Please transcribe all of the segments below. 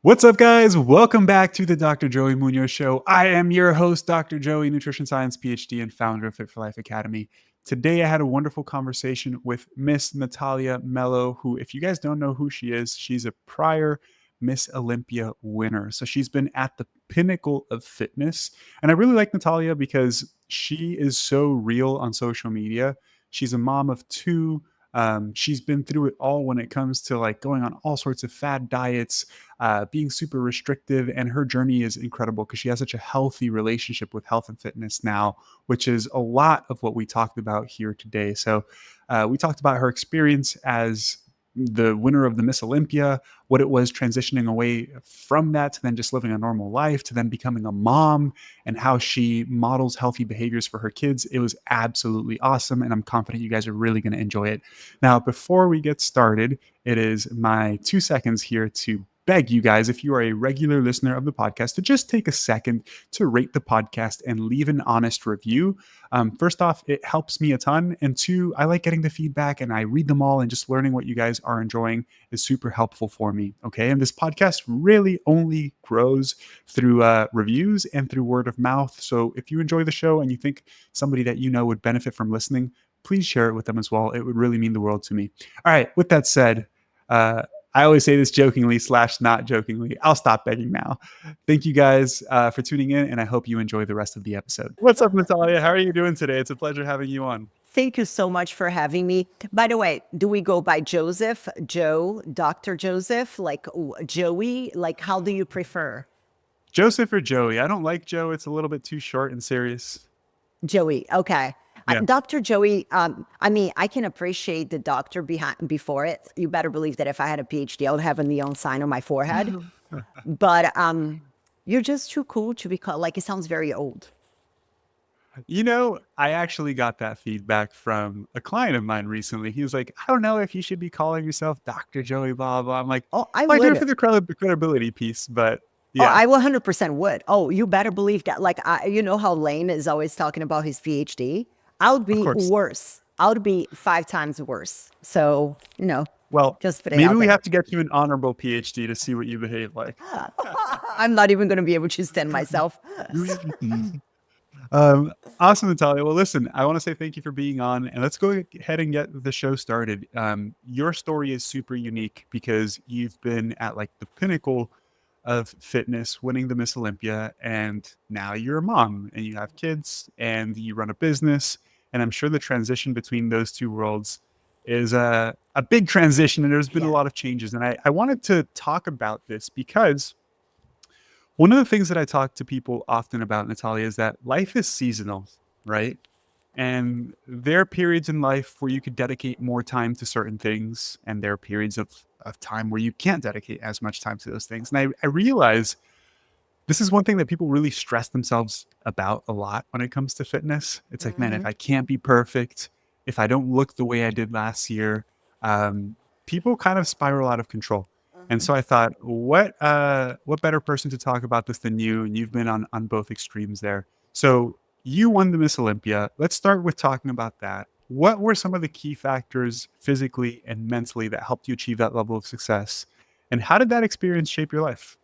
What's up, guys? Welcome back to the Dr. Joey Munoz Show. I am your host, Dr. Joey, Nutrition Science Ph.D. and founder of Fit for Life Academy. Today, I had a wonderful conversation with Miss Natalia Mello, who, if you guys don't know who she is, she's a prior Miss Olympia winner. So she's been at the pinnacle of fitness. And I really like Natalia because she is so real on social media. She's a mom of two. She's been through it all when it comes to like going on all sorts of fad diets, being super restrictive. And her journey is incredible because she has such a healthy relationship with health and fitness now, which is a lot of what we talked about here today. So we talked about her experience as the winner of the Miss Olympia, what it was transitioning away from that to then just living a normal life to then becoming a mom, and how she models healthy behaviors for her kids. It was absolutely awesome, and I'm confident you guys are really going to enjoy it. Now, before we get started, it is my 2 seconds here to beg you guys, if you are a regular listener of the podcast, to just take a second to rate the podcast and leave an honest review. First off, it helps me a ton. And two, I like getting the feedback and I read them all, and just learning what you guys are enjoying is super helpful for me. Okay. And this podcast really only grows through reviews and through word of mouth. So if you enjoy the show and you think somebody that you know would benefit from listening, please share it with them as well. It would really mean the world to me. All right. With that said, I always say this jokingly / not jokingly. I'll stop begging now. Thank you guys for tuning in, and I hope you enjoy the rest of the episode. What's up, Natalia? How are you doing today? It's a pleasure having you on. Thank you so much for having me. By the way, do we go by Joseph, Joe, Dr. Joseph, like Joey? Like, how do you prefer? Joseph or Joey? I don't like Joe. It's a little bit too short and serious. Joey. Okay. Yeah. Dr. Joey, I mean, I can appreciate the doctor behind before it. You better believe that if I had a PhD, I would have a neon sign on my forehead. But you're just too cool to be called, like, it sounds very old. You know, I actually got that feedback from a client of mine recently. He was like, I don't know if you should be calling yourself Dr. Joey, blah, blah. I'm like, Oh, I well, I do it would. for the credibility piece, but Oh, yeah, I 100% would. Oh, you better believe that. Like, you know how Lane is always talking about his PhD? I would of be course. worse. I would be 5 times worse. So, Well, just put it maybe out we there. have to get you an honorable PhD to see what you behave like. I'm not even going to be able to stand myself. Awesome, Natalia. Well, listen, I want to say thank you for being on, and let's go ahead and get the show started. Your story is super unique because you've been at like the pinnacle of fitness, winning the Miss Olympia, and now you're a mom and you have kids and you run a business. And I'm sure the transition between those two worlds is a big transition, and there's been a Yeah. lot of changes. And I wanted to talk about this because one of the things that I talk to people often about, Natalia, is that life is seasonal, right? And there are periods in life where you could dedicate more time to certain things, and there are periods of time where you can't dedicate as much time to those things. And I realize this is one thing that people really stress themselves about a lot when it comes to fitness. It's like, man, if Hmm. I can't be perfect, if I don't look the way I did last year, um, people kind of spiral out of control. And so I thought, what better person to talk about this than you? And you've been on both extremes there. So you won the Miss Olympia. Let's start with talking about that. What were some of the key factors physically and mentally that helped you achieve that level of success? And how did that experience shape your life?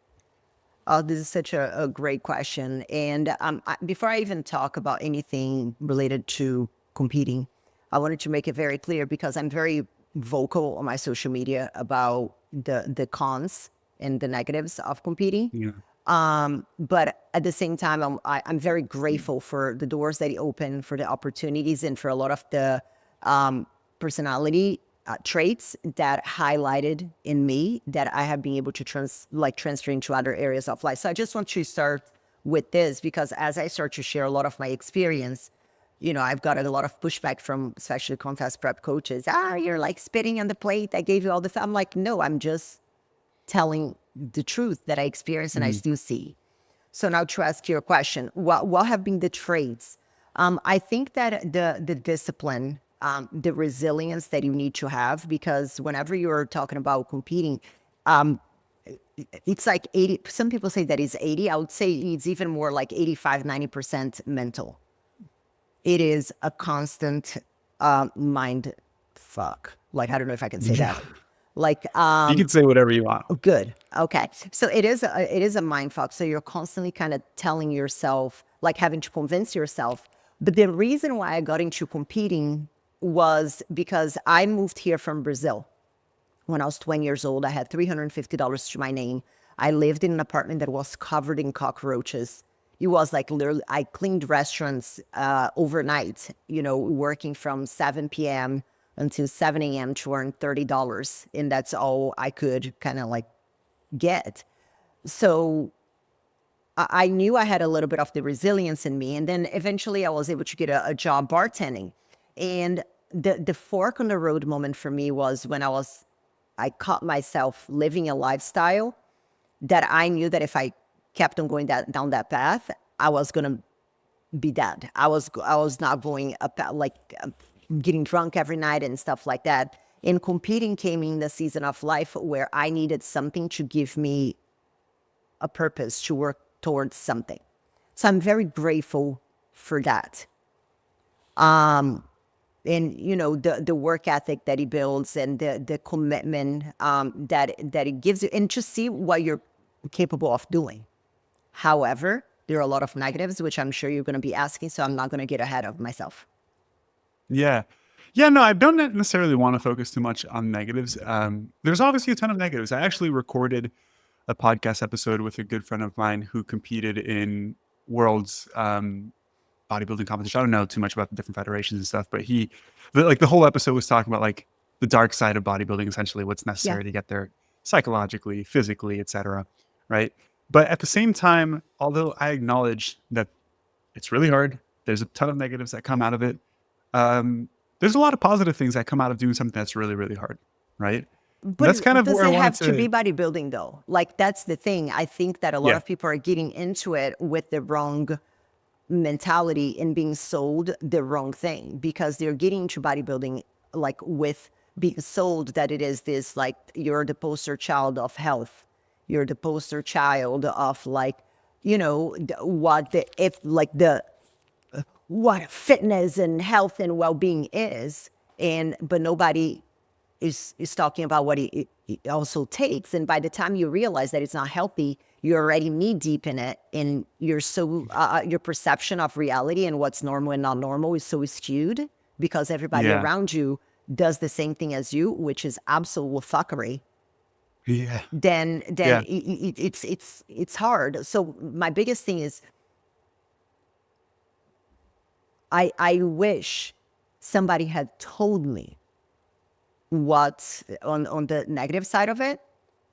Oh, this is such a great question. And before I even talk about anything related to competing, I wanted to make it very clear because I'm very vocal on my social media about the cons and the negatives of competing. Yeah. But at the same time, I'm very grateful for the doors that he opened, for the opportunities, and for a lot of the personality traits that highlighted in me that I have been able to transfer into other areas of life. So I just want to start with this because as I start to share a lot of my experience, I've got a lot of pushback from especially contest prep coaches. You're like spitting on the plate. I gave you all this. I'm like, no, I'm just telling the truth that I experience and I Mhm. still see. So now to ask your question, what have been the traits? I think that the discipline, the resilience that you need to have, because whenever you're talking about competing, um, it's like 80, some people say that is 80. I would say it's even more like 85, 90% mental. It is a constant mind fuck. Like, I don't know if I can say that. Like, You can say whatever you want. good. Okay. So it is a mind fuck. So you're constantly kind of telling yourself, like having to convince yourself. But the reason why I got into competing was because I moved here from Brazil when I was 20 years old. I had $350 to my name. I lived in an apartment that was covered in cockroaches. It was like literally, I cleaned restaurants overnight, working from 7 p.m. until 7 a.m. to earn $30. And that's all I could kind of like get. So I knew I had a little bit of the resilience in me. And then eventually I was able to get a job bartending. And the fork on the road moment for me was when I caught myself living a lifestyle that I knew that if I kept on going down that path, I was going to be dead. I was not going up, getting drunk every night and stuff like that. And competing came in the season of life where I needed something to give me a purpose, to work towards something. So I'm very grateful for that. And the work ethic that he builds, and the commitment that it gives you, and to see what you're capable of doing. However, there are a lot of negatives, which I'm sure you're going to be asking, so I'm not going to get ahead of myself. Yeah. Yeah, no, I don't necessarily want to focus too much on negatives. There's obviously a ton of negatives. I actually recorded a podcast episode with a good friend of mine who competed in world's bodybuilding competition. I don't know too much about the different federations and stuff, but the whole episode was talking about like the dark side of bodybuilding, essentially what's necessary to get there psychologically, physically, etc. Right. But at the same time, although I acknowledge that it's really hard, there's a ton of negatives that come out of it. There's a lot of positive things that come out of doing something that's really, really hard. Right. And that's kind But of does where I it wanted have to be to, bodybuilding though? Like that's the thing. I think that a lot yeah. of people are getting into it with the wrong mentality and being sold the wrong thing, because they're getting into bodybuilding like with being sold that it is this, like, you're the poster child of health, you're the poster child of like, what fitness and health and well-being is. But nobody is talking about what it also takes. And by the time you realize that it's not healthy, you're already knee deep in it, and you're so your perception of reality and what's normal and not normal is so skewed because everybody Yeah. around you does the same thing as you, which is absolute fuckery. Yeah. Then Yeah. it's hard. So my biggest thing is I wish somebody had told me what's on the negative side of it,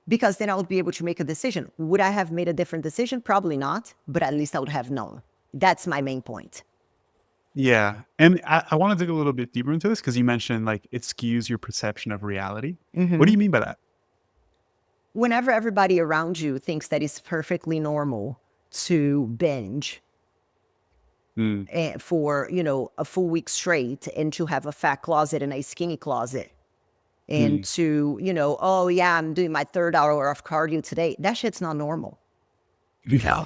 because then I would be able to make a decision. Would I have made a different decision? Probably not, but at least I would have known. That's my main point. Yeah. And I want to dig a little bit deeper into this because you mentioned like it skews your perception of reality. What do you mean by that? Whenever everybody around you thinks that it's perfectly normal to binge Mm, for, a full week straight, and to have a fat closet and a skinny closet, and mm, to, oh yeah, I'm doing my 3rd hour of cardio today. That shit's not normal. yeah.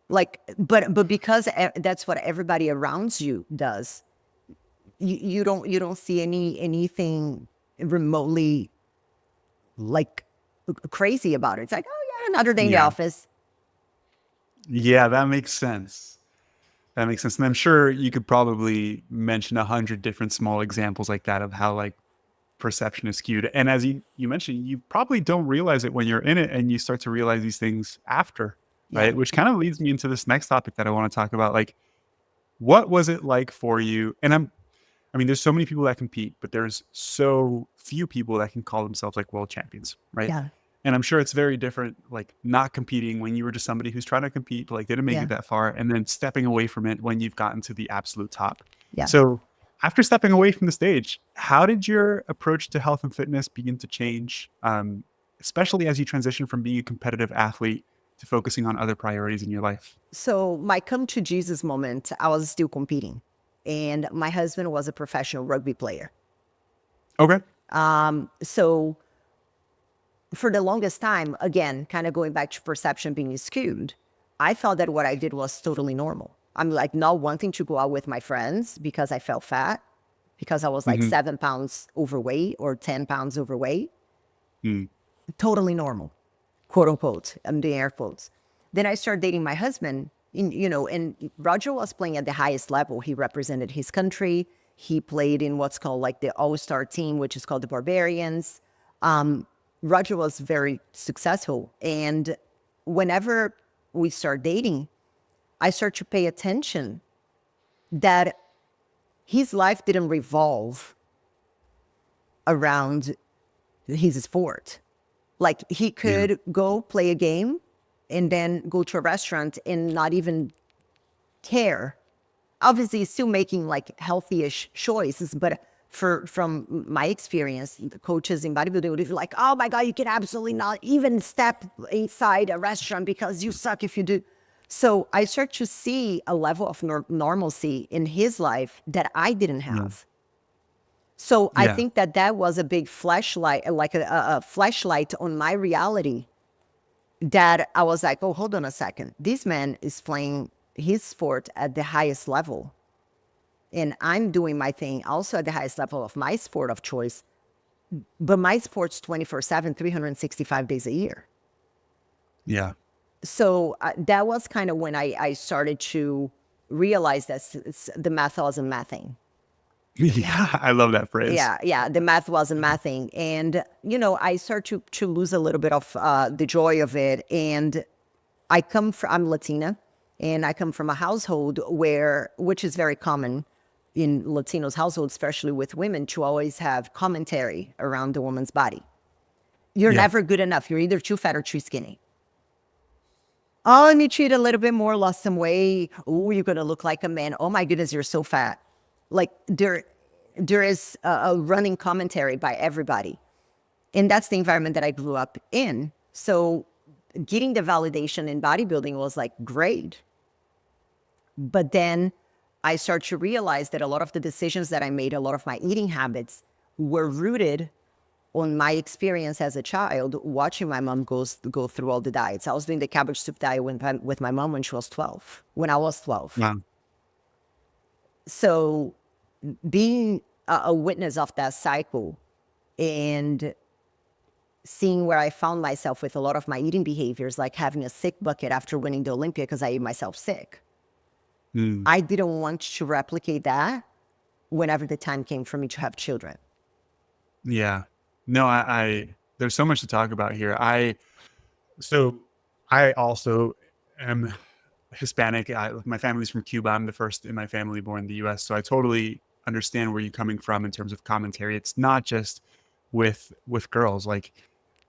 Like, but because that's what everybody around you does, you don't see anything remotely like crazy about it. It's like, oh yeah, another day in the Yeah. office. Yeah, that makes sense. That makes sense. And I'm sure you could probably mention 100 different small examples like that of how like perception is skewed. And as you mentioned, you probably don't realize it when you're in it, and you start to realize these things after, Yeah. right? Which kind of leads me into this next topic that I want to talk about. Like, what was it like for you? And I mean, there's so many people that compete, but there's so few people that can call themselves like world champions, right? Yeah. And I'm sure it's very different, like not competing when you were just somebody who's trying to compete, but like didn't make Yeah. it that far, and then stepping away from it when you've gotten to the absolute top. Yeah. So after stepping away from the stage, how did your approach to health and fitness begin to change, especially as you transition from being a competitive athlete to focusing on other priorities in your life? So my come to Jesus moment, I was still competing, and my husband was a professional rugby player. Okay. So for the longest time, again, kind of going back to perception being skewed, I thought that what I did was totally normal. I'm like not wanting to go out with my friends because I felt fat, because I was like Hmm. 7 pounds overweight or 10 pounds overweight. Mm. Totally normal, quote unquote. I'm doing air quotes. Then I started dating my husband, and Roger was playing at the highest level. He represented his country. He played in what's called like the all-star team, which is called the Barbarians. Roger was very successful. And whenever we start dating, I start to pay attention that his life didn't revolve around his sport. Like he Yeah. could go play a game and then go to a restaurant and not even care. Obviously, he's still making like healthy-ish choices, but from my experience, the coaches in bodybuilding would be like, "Oh my God, you can absolutely not even step inside a restaurant because you suck if you do." So I start to see a level of normalcy in his life that I didn't Yeah. have. So I Yeah. think that that was a big flashlight, like a flashlight on my reality, that I was like, oh, hold on a second. This man is playing his sport at the highest level. And I'm doing my thing also at the highest level of my sport of choice. But my sport's 24/7, 365 days a year. Yeah. So that was kind of when I started to realize that the math wasn't mathing. Yeah. I love that phrase. Yeah, the math wasn't mathing. And, I start to lose a little bit of the joy of it. And I'm Latina, and I come from a household which is very common in Latinos households, especially with women, to always have commentary around the woman's body. You're Yeah. never good enough. You're either too fat or too skinny. Oh, let me cheat a little bit more, lost some weight. Oh, you're going to look like a man. Oh my goodness, you're so fat. Like there is a running commentary by everybody. And that's the environment that I grew up in. So getting the validation in bodybuilding was like great. But then I start to realize that a lot of the decisions that I made, a lot of my eating habits were rooted on my experience as a child, watching my mom go through all the diets. I was doing the cabbage soup diet with my mom when she was 12, when I was 12. Wow. So being a witness of that cycle and seeing where I found myself with a lot of my eating behaviors, like having a sick bucket after winning the Olympia because I ate myself sick. Mm. I didn't want to replicate that whenever the time came for me to have children. Yeah. No, there's so much to talk about here. So I also am Hispanic. My family's from Cuba. I'm the first in my family born in the US. So I totally understand where you're coming from in terms of commentary. It's not just with girls. Like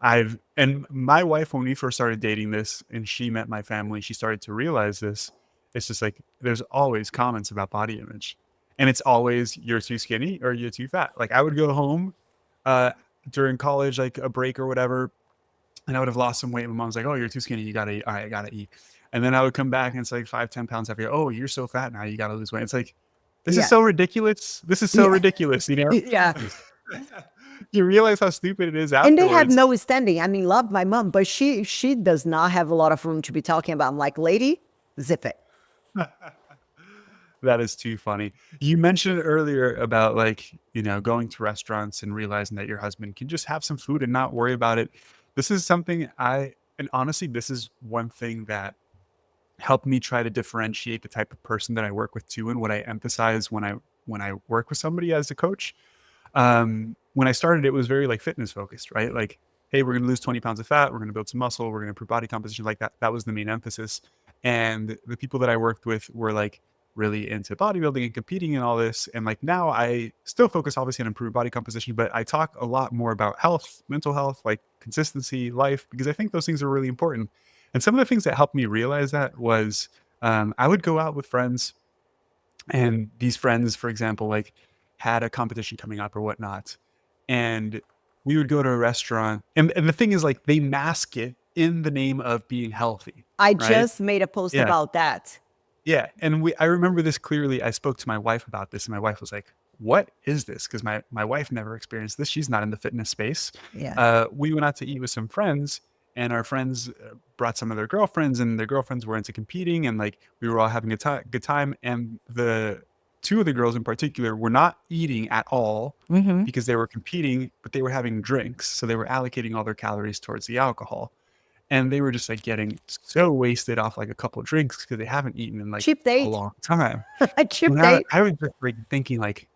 and my wife, when we first started dating this and she met my family, she started to realize this. It's just like there's always comments about body image. And it's always you're too skinny or you're too fat. Like I would go home uh during college, like a break or whatever, and I would have lost some weight. My mom's like, "Oh, you're too skinny. You gotta eat. All right, I gotta eat." And then I would come back and it's like 5, 10 pounds heavier. "Oh, you're so fat now. You gotta lose weight." It's like, this is Yeah. so ridiculous. This is so Yeah. ridiculous, you know? Yeah. You realize how stupid it is And they have afterwards. no standing. I mean, love my mom, but she does not have a lot of room to be talking about. I'm like, lady, zip it. That is too funny. You mentioned earlier about like, going to restaurants and realizing that your husband can just have some food and not worry about it. This is something and honestly, this is one thing that helped me try to differentiate the type of person that I work with too, and what I emphasize when I work with somebody as a coach. When I started, it was very like fitness focused, right? Like, hey, we're gonna lose 20 pounds of fat, we're gonna build some muscle, we're gonna improve body composition, like that. That was the main emphasis. And the people that I worked with were like really into bodybuilding and competing and all this. And like now I still focus obviously on improved body composition, but I talk a lot more about health, mental health, like consistency, life, because I think those things are really important. And some of the things that helped me realize that was I would go out with friends, and these friends, for example, like had a competition coming up or whatnot. And we would go to a restaurant. And the thing is, like, they mask it in the name of being healthy, I right? just made a post Yeah. about that. Yeah. And I remember this clearly. I spoke to my wife about this, and my wife was like, "What is this?" Because my wife never experienced this. She's not in the fitness space. Yeah. We went out to eat with some friends, and our friends brought some of their girlfriends, and their girlfriends were into competing, and like we were all having a good time. And the two of the girls in particular were not eating at all Mm-hmm. because they were competing, but they were having drinks. So they were allocating all their calories towards the alcohol. And they were just like getting so wasted off like a couple of drinks because they haven't eaten in like Cheap a date. long time. A cheap And date. I was just like thinking like,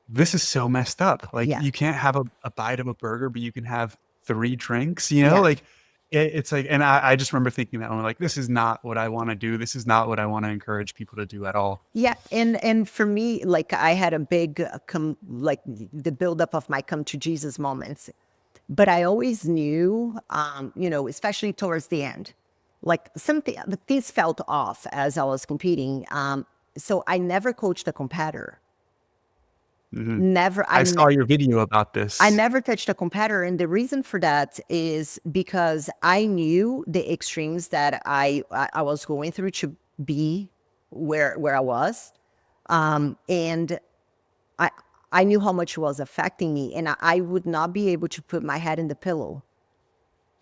this is so messed up. Like Yeah. you can't have a bite of a burger, but you can have three drinks, you know, Yeah. like it's like, and I just remember thinking that one, like, this is not what I want to do. This is not what I want to encourage people to do at all. Yeah, and for me, like I had a big like the buildup of my come to Jesus moments, but I always knew, you know, especially towards the end, like something things felt off as I was competing. So I never coached a competitor. Mhm. Never, I saw your video about I this. never touched a competitor, and the reason for that is because I knew the extremes that I was going through to be where I was, and I I knew how much it was affecting me, and I would not be able to put my head in the pillow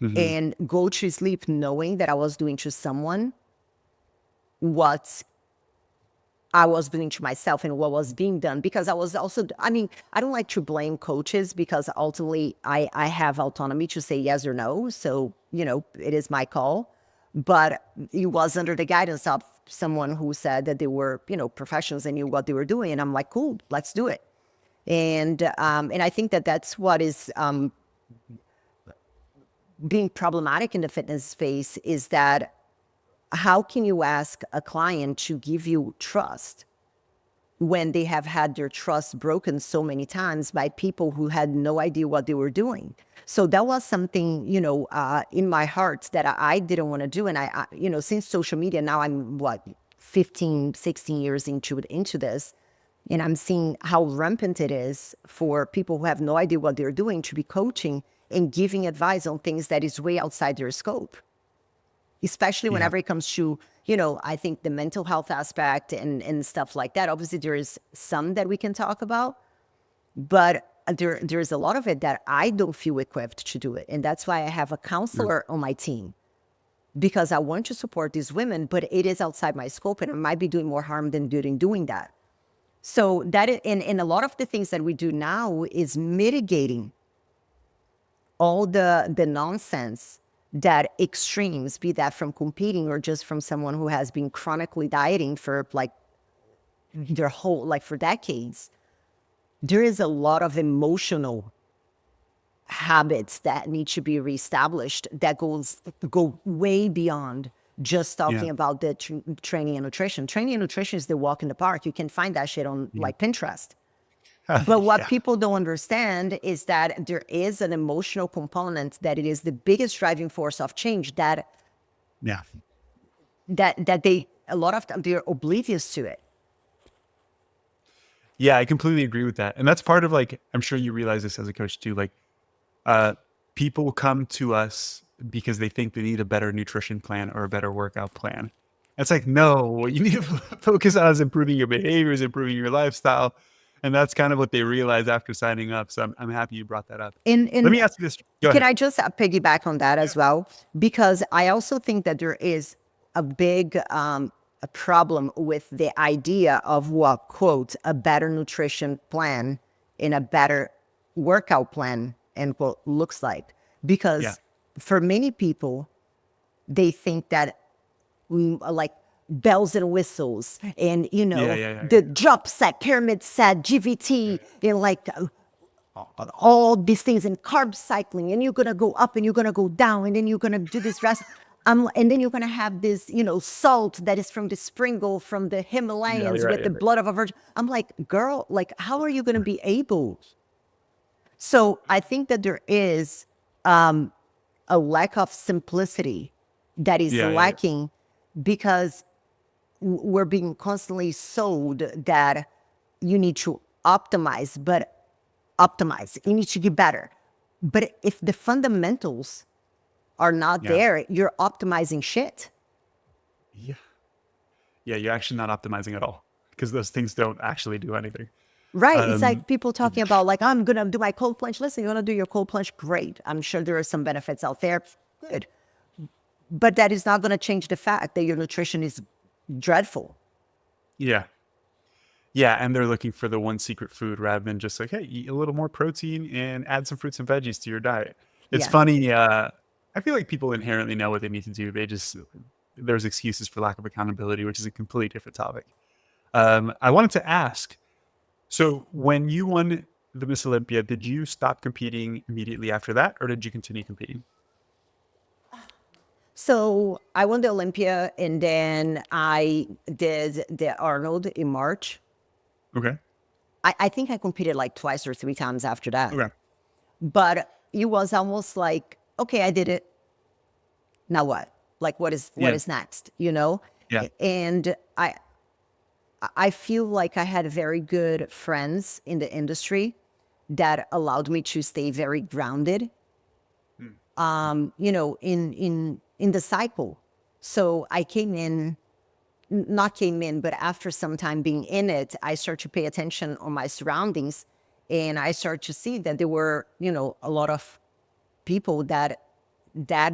Mhm. and go to sleep knowing that I was doing to someone what I was doing to myself and what was being done. Because I was also, I mean, I don't like to blame coaches because ultimately I have autonomy to say yes or no. So, you know, it is my call. But it was under the guidance of someone who said that they were, you know, professionals and knew what they were doing. And I'm like, cool, let's do it. And I think that that's what is being problematic in the fitness space is that how can you ask a client to give you trust when they have had their trust broken so many times by people who had no idea what they were doing? So that was something, you know, in my heart that I didn't want to do. And you know, since social media, now I'm what, 15, 16 years into this. And I'm seeing how rampant it is for people who have no idea what they're doing to be coaching and giving advice on things that is way outside their scope, especially Yeah. whenever it comes to, you know, I think the mental health aspect and stuff like that. Obviously, there is some that we can talk about, but there's a lot of it that I don't feel equipped to do it. And that's why I have a Mm. counselor on my team because I want to support these women, but it is outside my scope and I might be doing more harm than good in doing that. So and a lot of the things that we do now is mitigating all the nonsense that extremes, be that from competing or just from someone who has been chronically dieting for like their whole, like for decades. There is a lot of emotional habits that need to be reestablished that go way beyond just Yeah. talking about the training and nutrition. Training and nutrition is the walk in the park. You can find that shit on Yeah. like Pinterest. But what Yeah. people don't understand is that there is an emotional component that it is the biggest driving force of change Yeah. that they a lot of them they're oblivious to it. Yeah, I completely agree with that. And that's part of like, I'm sure you realize this as a coach too. Like, uh, people come to us because they think they need a better nutrition plan or a better workout plan. It's like, no, what you need to focus on is improving your behaviors, improving your lifestyle. And that's kind of what they realize after signing up. So I'm happy you brought that up. Let And me ask you this. Go can ahead. I just piggyback on that as well? Because I also think that there is a big a problem with the idea of what, quote, a better nutrition plan and a better workout plan, end quote, looks like. Yeah. Because for many people, they think that like bells and whistles and, you Yeah. know, Yeah. Yeah. the drop set, pyramid set, GVT, and like all these things and carb cycling, and you're gonna go up and you're gonna go down, and then you're gonna do this rest. And then you're gonna have this, you know, salt that is from the sprinkle from the Yeah. Himalayas You're right. with the You're right. blood of a virgin. I'm like, girl, like, how are you gonna be able? So I think that there is a lack of simplicity that is Yeah. Yeah. Yeah. lacking because we're being constantly sold that you need to optimize. You need to get better. But if the fundamentals are not Yeah. there, you're optimizing shit. Yeah. Yeah. You're actually not optimizing at all because those things don't actually do anything. Right. It's Um, like people talking about like, I'm going to do my cold plunge. Listen, you're going to do your cold plunge. Great. I'm sure there are some benefits out there. Good. But that is not going to change the fact that your nutrition is dreadful. yeah. Yeah, and they're looking for the one secret food rather than just like, hey, eat a little more protein and add some fruits and veggies to your diet. It's Yeah. funny. I feel like people inherently know what they need to do. They just, there's excuses for lack of accountability, which is a completely different topic. I wanted to ask, so when you won the Miss Olympia, did you stop competing immediately after that, or did you continue competing? So I won the Olympia and then I did the Arnold in March. Okay. I think I competed like twice or three times after that. Okay. But it was almost like, okay, I did it. Now what? Like what Yeah. is next? You know? Yeah. And I feel like I had very good friends in the industry that allowed me to stay very grounded, Mm. in the cycle. So I came in, not came in, but after some time being in it, I start to pay attention on my surroundings, and I start to see that there were, a lot of people that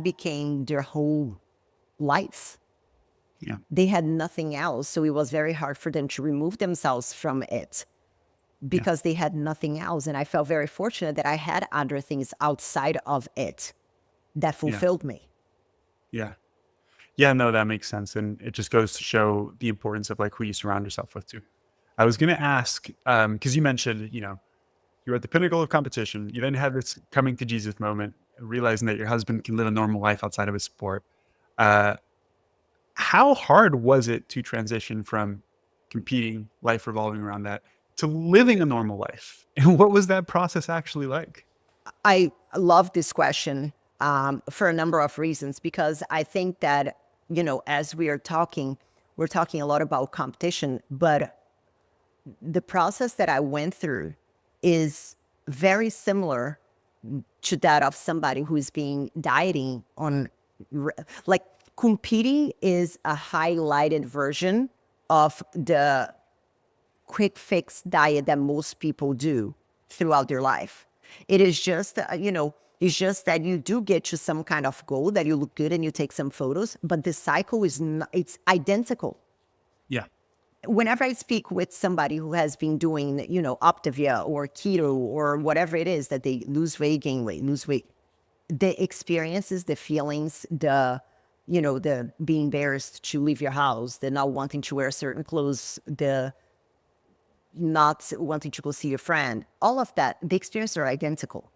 became their whole life. Yeah. They had nothing else, so it was very hard for them to remove themselves from it Yeah. because they had nothing else. And I felt very fortunate that I had other things outside of it that Yeah. fulfilled me. Yeah. Yeah, no, that makes sense. And it just goes to show the importance of like who you surround yourself with too. I was going to ask, because you mentioned, you're at the pinnacle of competition. You then have this coming to Jesus moment, realizing that your husband can live a normal life outside of his sport. Uh, how hard was it to transition from competing, life revolving around that, to living a normal life? And what was that process actually like? I love this question for a number of reasons, because I think that, as we are talking, we're talking a lot about competition, but the process that I went through is very similar to that of somebody who is being dieting on, like, competing is a highlighted version of the quick fix diet that most people do throughout their life. It is just, it's just that you do get to some kind of goal that you look good and you take some photos, but the cycle is not, it's identical. Yeah. Whenever I speak with somebody who has been doing, Optavia or keto or whatever it is that they lose weight, gain weight, lose weight, the experiences, the feelings, the being embarrassed to leave your house, the not wanting to wear certain clothes, the not wanting to go see your friend, all of that, the experiences are identical.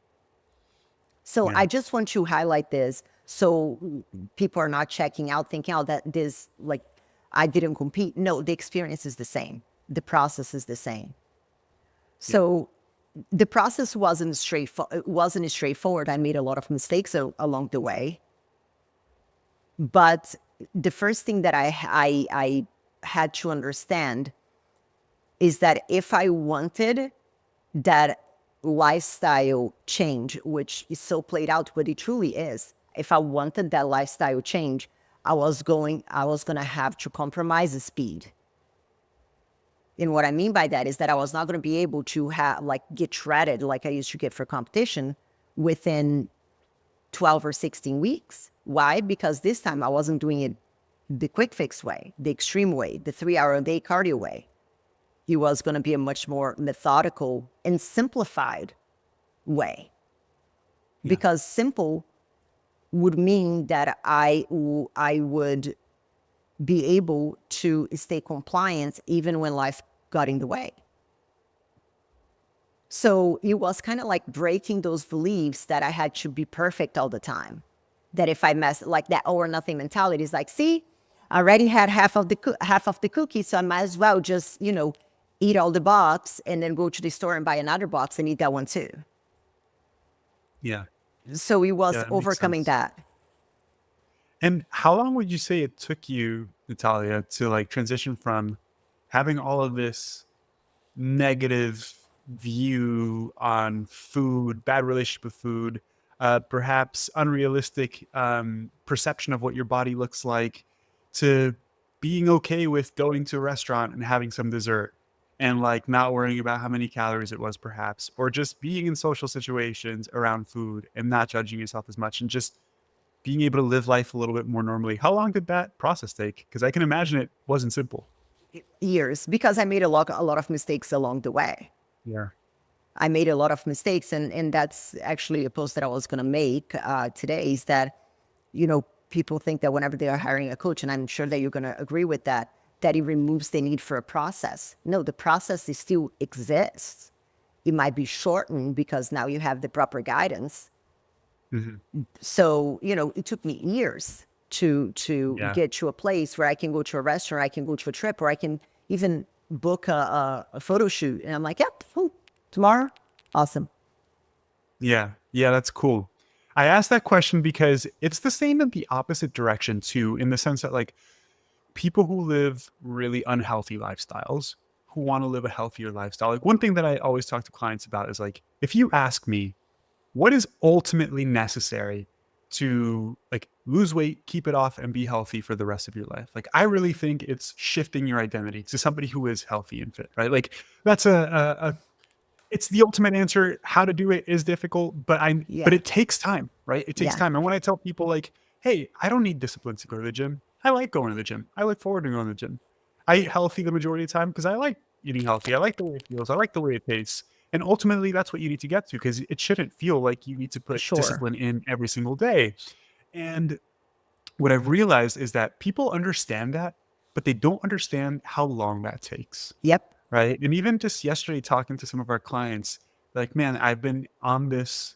So Yeah. I just want to highlight this so people are not checking out thinking, oh, that this, like, I didn't compete. No, the experience is the same. The process is the same. Yeah. So the process wasn't straightforward. I made a lot of mistakes along the way. But the first thing that I had to understand is that if I wanted that lifestyle change, which is so played out, but it truly is, if I wanted that lifestyle change, I was gonna have to compromise the speed. And what I mean by that is that I was not gonna be able to get shredded like I used to get for competition within 12 or 16 weeks. Why? Because this time I wasn't doing it the quick fix way, the extreme way, the 3 hour a day cardio way. It was going to be a much more methodical and simplified way. Yeah. Because simple would mean that I would be able to stay compliant even when life got in the way. So it was kind of like breaking those beliefs that I had to be perfect all the time. That if I mess, like, that all or nothing mentality is like, see, I already had half of the cookie, so I might as well just, eat all the box and then go to the store and buy another box and eat that one too. Yeah. So it Yeah. was That makes overcoming sense. that. And how long would you say it took you, Natalia, to like transition from having all of this negative view on food, bad relationship with food, perhaps unrealistic perception of what your body looks like, to being okay with going to a restaurant and having some dessert and like not worrying about how many calories it was, perhaps, or just being in social situations around food and not judging yourself as much and just being able to live life a little bit more normally. How long did that process take? Because I can imagine it wasn't simple. years, because I made a lot of mistakes along the way. Yeah. I made a lot of mistakes, and that's actually a post that I was going to make today. Is that, people think that whenever they are hiring a coach, and I'm sure that you're going to agree with that, that it removes the need for a process. No, the process is still exists. It might be shortened because now you have the proper guidance. Hmm. So, it took me years to Yeah. get to a place where I can go to a restaurant, I can go to a trip, or I can even book a photo shoot. And I'm like, yep, tomorrow, awesome. Yeah. Yeah. That's cool. I asked that question because it's the same in the opposite direction too, in the sense that like people who live really unhealthy lifestyles who want to live a healthier lifestyle. Like one thing that I always talk to clients about is like, if you ask me, what is ultimately necessary to like lose weight, keep it off, and be healthy for the rest of your life? Like, I really think it's shifting your identity to somebody who is healthy and fit, right? Like, that's it's the ultimate answer. How to do it is difficult, but Yeah, it takes time, right? It takes yeah, time. And when I tell people like, hey, I don't need discipline to go to the gym. I like going to the gym. I look forward to going to the gym. I eat healthy the majority of the time because I like eating healthy. I like the way it feels. I like the way it tastes. And ultimately, that's what you need to get to because it shouldn't feel like you need to put sure. discipline in every single day. And what I've realized is that people understand that, but they don't understand how long that takes. Yep, Right, and even just yesterday talking to some of our clients, like, "Man, I've been on this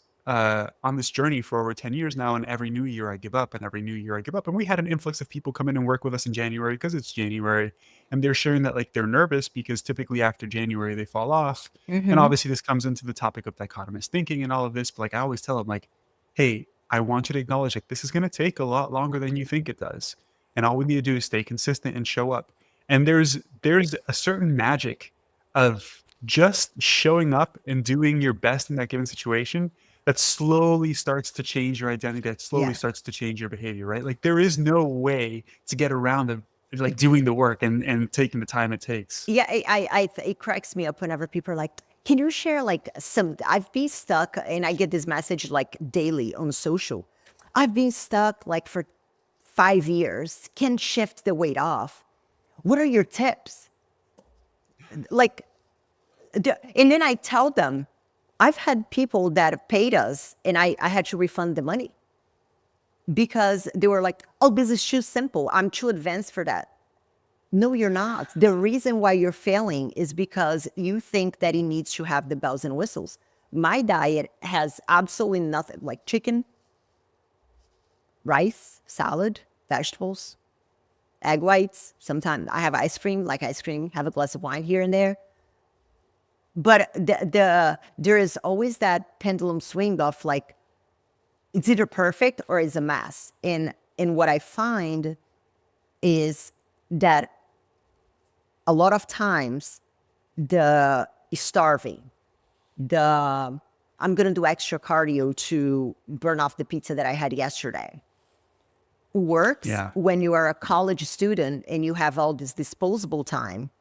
journey for over 10 years now, and every new year I give up, and every new year I give up." And we had an influx of people come in and work with us in January because it's January, and they're sharing that, like, they're nervous because typically after January they fall off. And mm-hmm. obviously this comes into the topic of dichotomous thinking and all of this, but, like, I always tell them, like, "Hey, I want you to acknowledge, like, this is gonna take a lot longer than you think it does, and all we need to do is stay consistent and show up." And there's a certain magic of just showing up and doing your best in that given situation that slowly starts to change your identity, that slowly Yeah, starts to change your behavior, right? Like there is no way to get around of like doing the work and taking the time it takes. yeah. It cracks me up whenever people are like, "Can you share like some?" I've been stuck, and I get this message like daily on social. I've been stuck like for 5 years. Can shift the weight off. What are your tips? Like, and then I tell them, I've had people that have paid us, and I had to refund the money because they were like, "Oh, this is too simple. I'm too advanced for that." No, you're not. The reason why you're failing is because you think that it needs to have the bells and whistles. My diet has absolutely nothing, like chicken, rice, salad, vegetables, egg whites. Sometimes I have ice cream, like ice cream, have a glass of wine here and there. But there is always that pendulum swing of like, it's either perfect or it's a mess. And what I find is that a lot of times the starving, the I'm gonna do extra cardio to burn off the pizza that I had yesterday works Yeah. when you are a college student and you have all this disposable time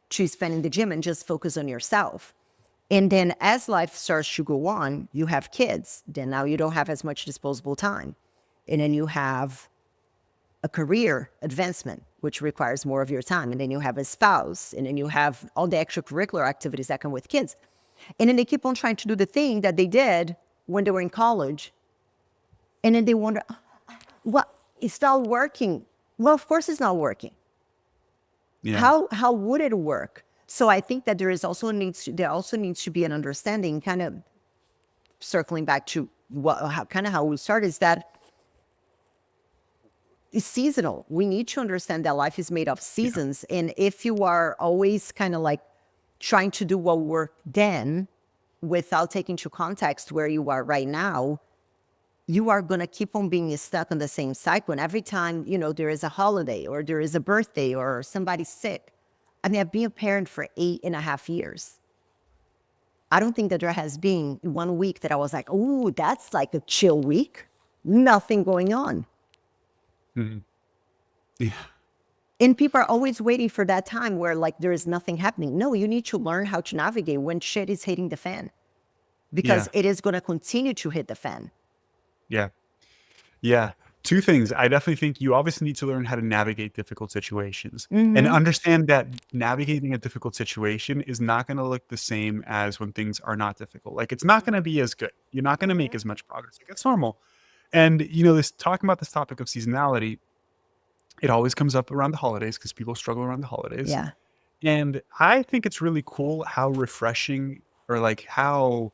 to spend in the gym and just focus on yourself. And then as life starts to go on, you have kids. Then now you don't have as much disposable time. And then you have a career advancement, which requires more of your time. And then you have a spouse. And then you have all the extracurricular activities that come with kids. And then they keep on trying to do the thing that they did when they were in college. And then they wonder, well, it's not working. Well, of course it's not working. Yeah. How would it work? So I think that there also needs to be an understanding, kind of circling back to how we started, is that it's seasonal. We need to understand that life is made of Yeah. seasons, and if you are always kind of like trying to do what worked then without taking into context where you are right now, you are going to keep on being stuck in the same cycle. And every time, there is a holiday or there is a birthday or somebody's sick. I mean, I've been a parent for 8.5 years. I don't think that there has been 1 week that I was like, "Oh, that's like a chill week. Nothing going on." Mhm. Yeah. And people are always waiting for that time where like there is nothing happening. No, you need to learn how to navigate when shit is hitting the fan, because Yeah. it is going to continue to hit the fan. Yeah. Yeah. Two things. I definitely think you obviously need to learn how to navigate difficult situations and Mm-hmm. understand that navigating a difficult situation is not going to look the same as when things are not difficult. Like it's not going to be as good. You're not going to make Mm-hmm. as much progress. Like it's normal. And this talking about this topic of seasonality, it always comes up around the holidays because people struggle around the holidays. Yeah. And I think it's really cool how refreshing or like how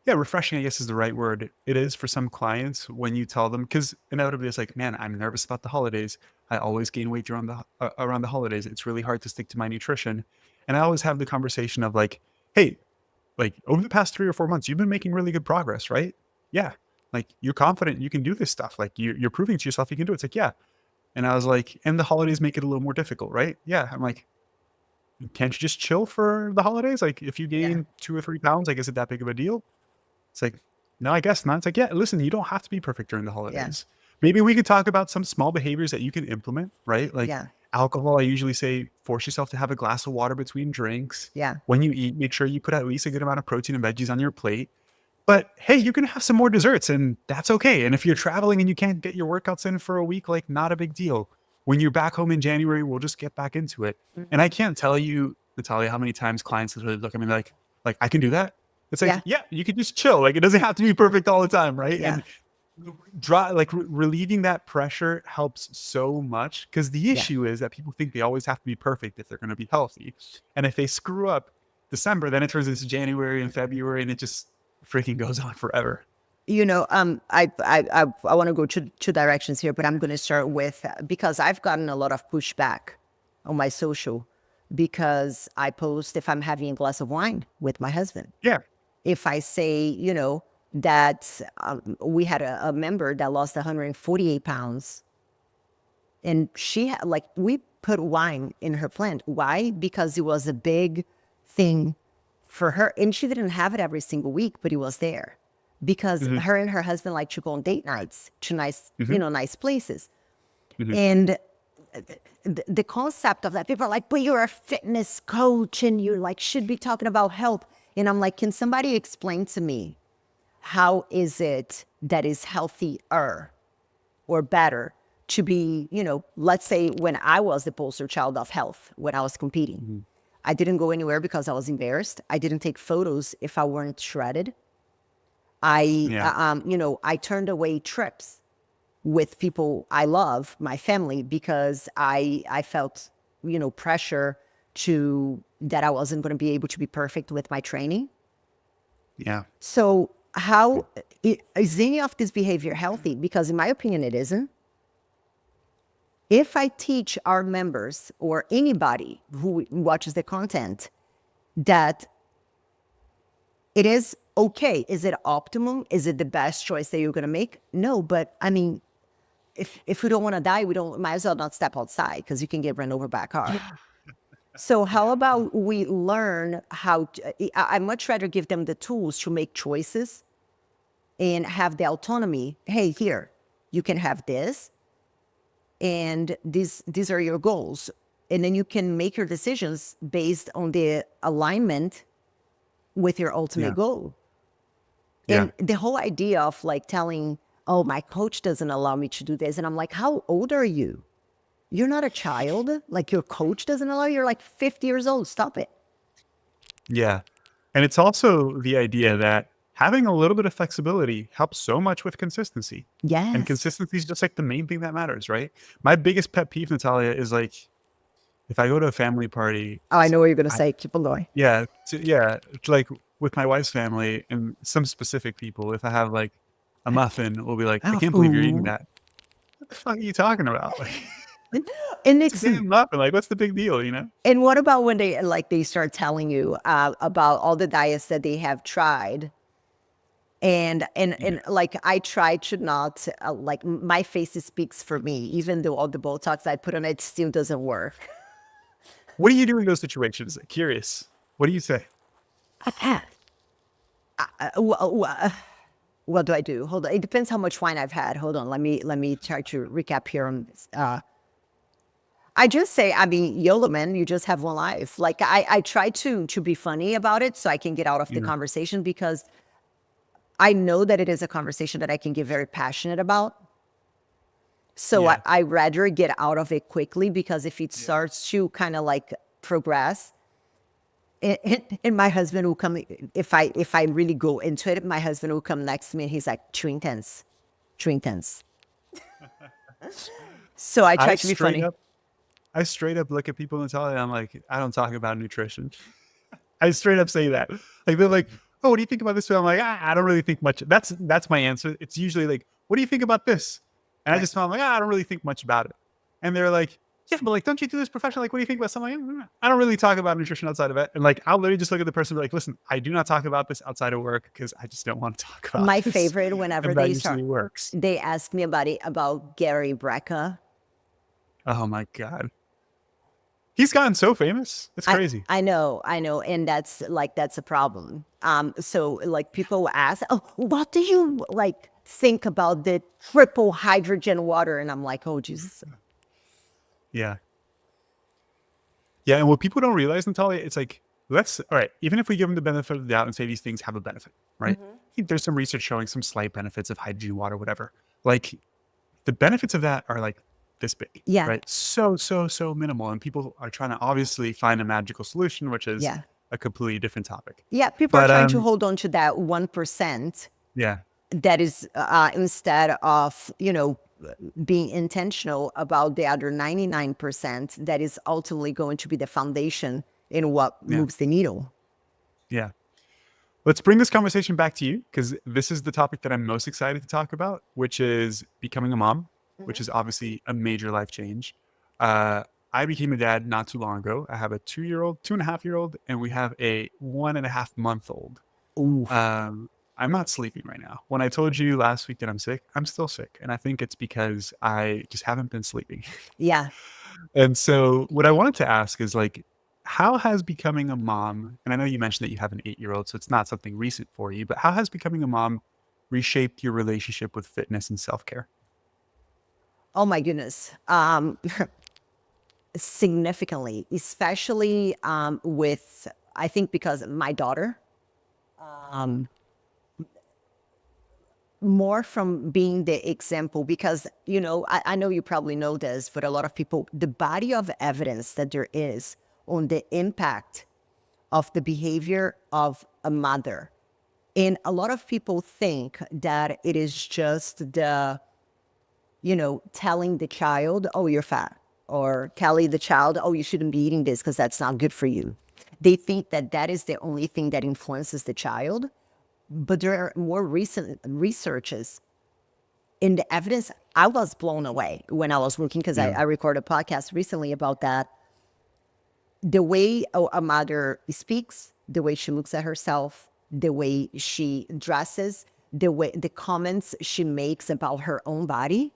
yeah, refreshing, I guess is the right word. It is for some clients when you tell them, because inevitably it's like, man, I'm nervous about the holidays. I always gain weight around the holidays. It's really hard to stick to my nutrition. And I always have the conversation of like, hey, like over the past 3 or 4 months, you've been making really good progress, right? Yeah. Like you're confident you can do this stuff. Like you're proving to yourself you can do it. It's like, yeah. And I was like, and the holidays make it a little more difficult, right? Yeah. I'm like, can't you just chill for the holidays? Like if you Yeah. gain 2 or 3 pounds, like is it that big of a deal? It's like, no, I guess not. It's like, yeah, listen, you don't have to be perfect during the Yeah. holidays. Maybe we could talk about some small behaviors that you can implement, right? Like Yeah. alcohol, I usually say force yourself to have a glass of water between drinks. Yeah. When you eat, make sure you put at least a good amount of protein and veggies on your plate. But hey, you can have some more desserts and that's okay. And if you're traveling and you can't get your workouts in for a week, like not a big deal. When you're back home in January, we'll just get back into it. And I Mhm. can't tell you, Natalia, how many times clients literally look at me like I can do that. It's like, Yeah. yeah, you can just chill. Like it doesn't have to be perfect all the time, right? Yeah. And relieving that pressure helps so much because the Yeah. issue is that people think they always have to be perfect if they're going to be healthy. And if they screw up December, then it turns into January and February and it just freaking goes on forever. I want to go two directions here, but I'm going to start with because I've gotten a lot of pushback on my social because I post if I'm having a glass of wine with my husband. Yeah. If I say, that we had a member that lost 148 pounds and we put wine in her plant. Why? Because it was a big thing for her. And she didn't have it every single week, but it was there because Hmm. her and her husband like to go on date nights to nice, Hmm. nice places. Hmm. And the concept of that, people are like, but you're a fitness coach and you like should be talking about health. And I'm like, can somebody explain to me how is it that is healthier or better to be, let's say when I was the poster child of health, when I was competing, Hmm. I didn't go anywhere because I was embarrassed. I didn't take photos if I weren't shredded. Yeah. I turned away trips with people I love, my family, because I felt, pressure that I wasn't going to be able to be perfect with my training. Yeah. So how is any of this behavior healthy? Because in my opinion, it isn't. If I teach our members or anybody who watches the content that it is okay, is it optimum? Is it the best choice that you're going to make? No, but I mean, if we don't want to die, we don't might as well not step outside because you can get run over by a car. So how about we learn how to, I much rather give them the tools to make choices and have the autonomy. Hey, here, you can have this, and these are your goals. And then you can make your decisions based on the alignment with your ultimate Yeah. goal. Yeah. And the whole idea of like telling, oh, my coach doesn't allow me to do this. And I'm like, how old are you? You're not a child. Like your coach doesn't allow you. You're like 50 years old. Stop it. Yeah. And it's also the idea that having a little bit of flexibility helps so much with consistency. And Yes. consistency is just like the main thing that matters, right? My biggest pet peeve, Natalia, is like if I go to a family party, Oh, I know what you're going to I, say. Keep on going. yeah, it's like with my wife's family and some specific people, if I have like a muffin, we'll be like, I Oh, can't believe you're eating food. that. What the fuck are you talking about? Like, And it's a it's damn muffin. Like, what's the big deal, you know? and what about when they start telling you about all the diets that they have tried and like I try to not like my face speaks for me even though all the Botox I put on it still doesn't work. What do you do in those situations? Curious. What do you say? What do I do? Hold on. It depends how much wine I've had. Hold on. Let me try to recap here on this. I just say, I mean, YOLO, man, you just have one life. Like I try to be funny about it so I can get out of the Yeah. conversation because I know that it is a conversation that I can get very passionate about. So Yeah. I rather get out of it quickly, because if it starts to kind of like progress, and my husband will come, if I really go into it, my husband will come next to me and he's like, too intense, too intense. So I I try to be straight funny. up, I straight up look at people in Italy and I'm like, I don't talk about nutrition. I straight up say that. Like they're like, "Oh, what do you think about this?" I'm like, I don't really think much. That's my answer. It's usually like, "What do you think about this?" And I Right. just tell them like, I don't really think much about it. And they're like, "Yeah, but like, don't you do this professionally? Like, what do you think about something?" Like, I don't really talk about nutrition outside of it. And like, I'll literally just look at the person and be like, "Listen, I do not talk about this outside of work because I just don't want to talk about My this." favorite, whenever And that usually works. they ask me about it, about Gary Brecka. Oh my god, he's gotten so famous. It's crazy. I know, and that's a problem. So like people will ask, "Oh, what do you like think about the triple hydrogen water?" And I'm like, "Oh Jesus." Yeah. Yeah, and what people don't realize, Natalia, it's like, let's all right, even if we give them the benefit of the doubt and say these things have a benefit, right? There's some research showing some slight benefits of hydrogen water, whatever. Like the benefits of that are like this big, Yeah, right? So minimal. And people are trying to obviously find a magical solution, which is yeah, a completely different topic. yeah. People are But trying to hold on to that 1%. yeah, That is, instead of, being intentional about the other 99% that is ultimately going to be the foundation in what yeah, moves the needle. yeah. Let's bring this conversation back to you because this is the topic that I'm most excited to talk about, which is becoming a mom, which is obviously a major life change. Uh, I became a dad not too long ago. I have a 2 year old, 2.5 year old, and we have a 1.5 month old. Ooh. I'm not sleeping right now. When I told you last week that I'm sick, I'm still sick. And I think it's because I just haven't been sleeping. Yeah. And so what I wanted to ask is like, how has becoming a mom, and I know you mentioned that you have an 8 year old, so it's not something recent for you, but how has becoming a mom reshaped your relationship with fitness and self care? Oh my goodness. Significantly, especially with, I think, because my daughter, um, more from being the example, because, I know you probably know this, but a lot of people, the body of evidence that there is on the impact of the behavior of a mother. And a lot of people think that it is just the, telling the child, oh, you're fat, or telling the child, oh, you shouldn't be eating this because that's not good for you. They think that that is the only thing that influences the child. But there are more recent researches in the evidence. I was blown away when I was working, because Yeah. I recorded a podcast recently about that. The way a mother speaks, the way she looks at herself, the way she dresses, the comments she makes about her own body,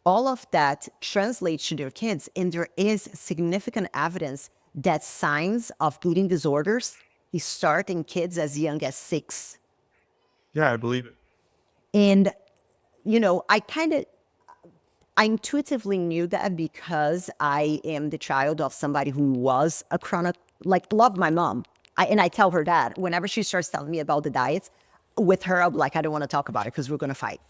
all of that translates to their kids. And there is significant evidence that signs of eating disorders start in kids as young as 6. Yeah, I believe it. And, I intuitively knew that, because I am the child of somebody who was a chronic, like, loved my mom. And I tell her that whenever she starts telling me about the diets, with her, I'm like, I don't want to talk about it because we're going to fight.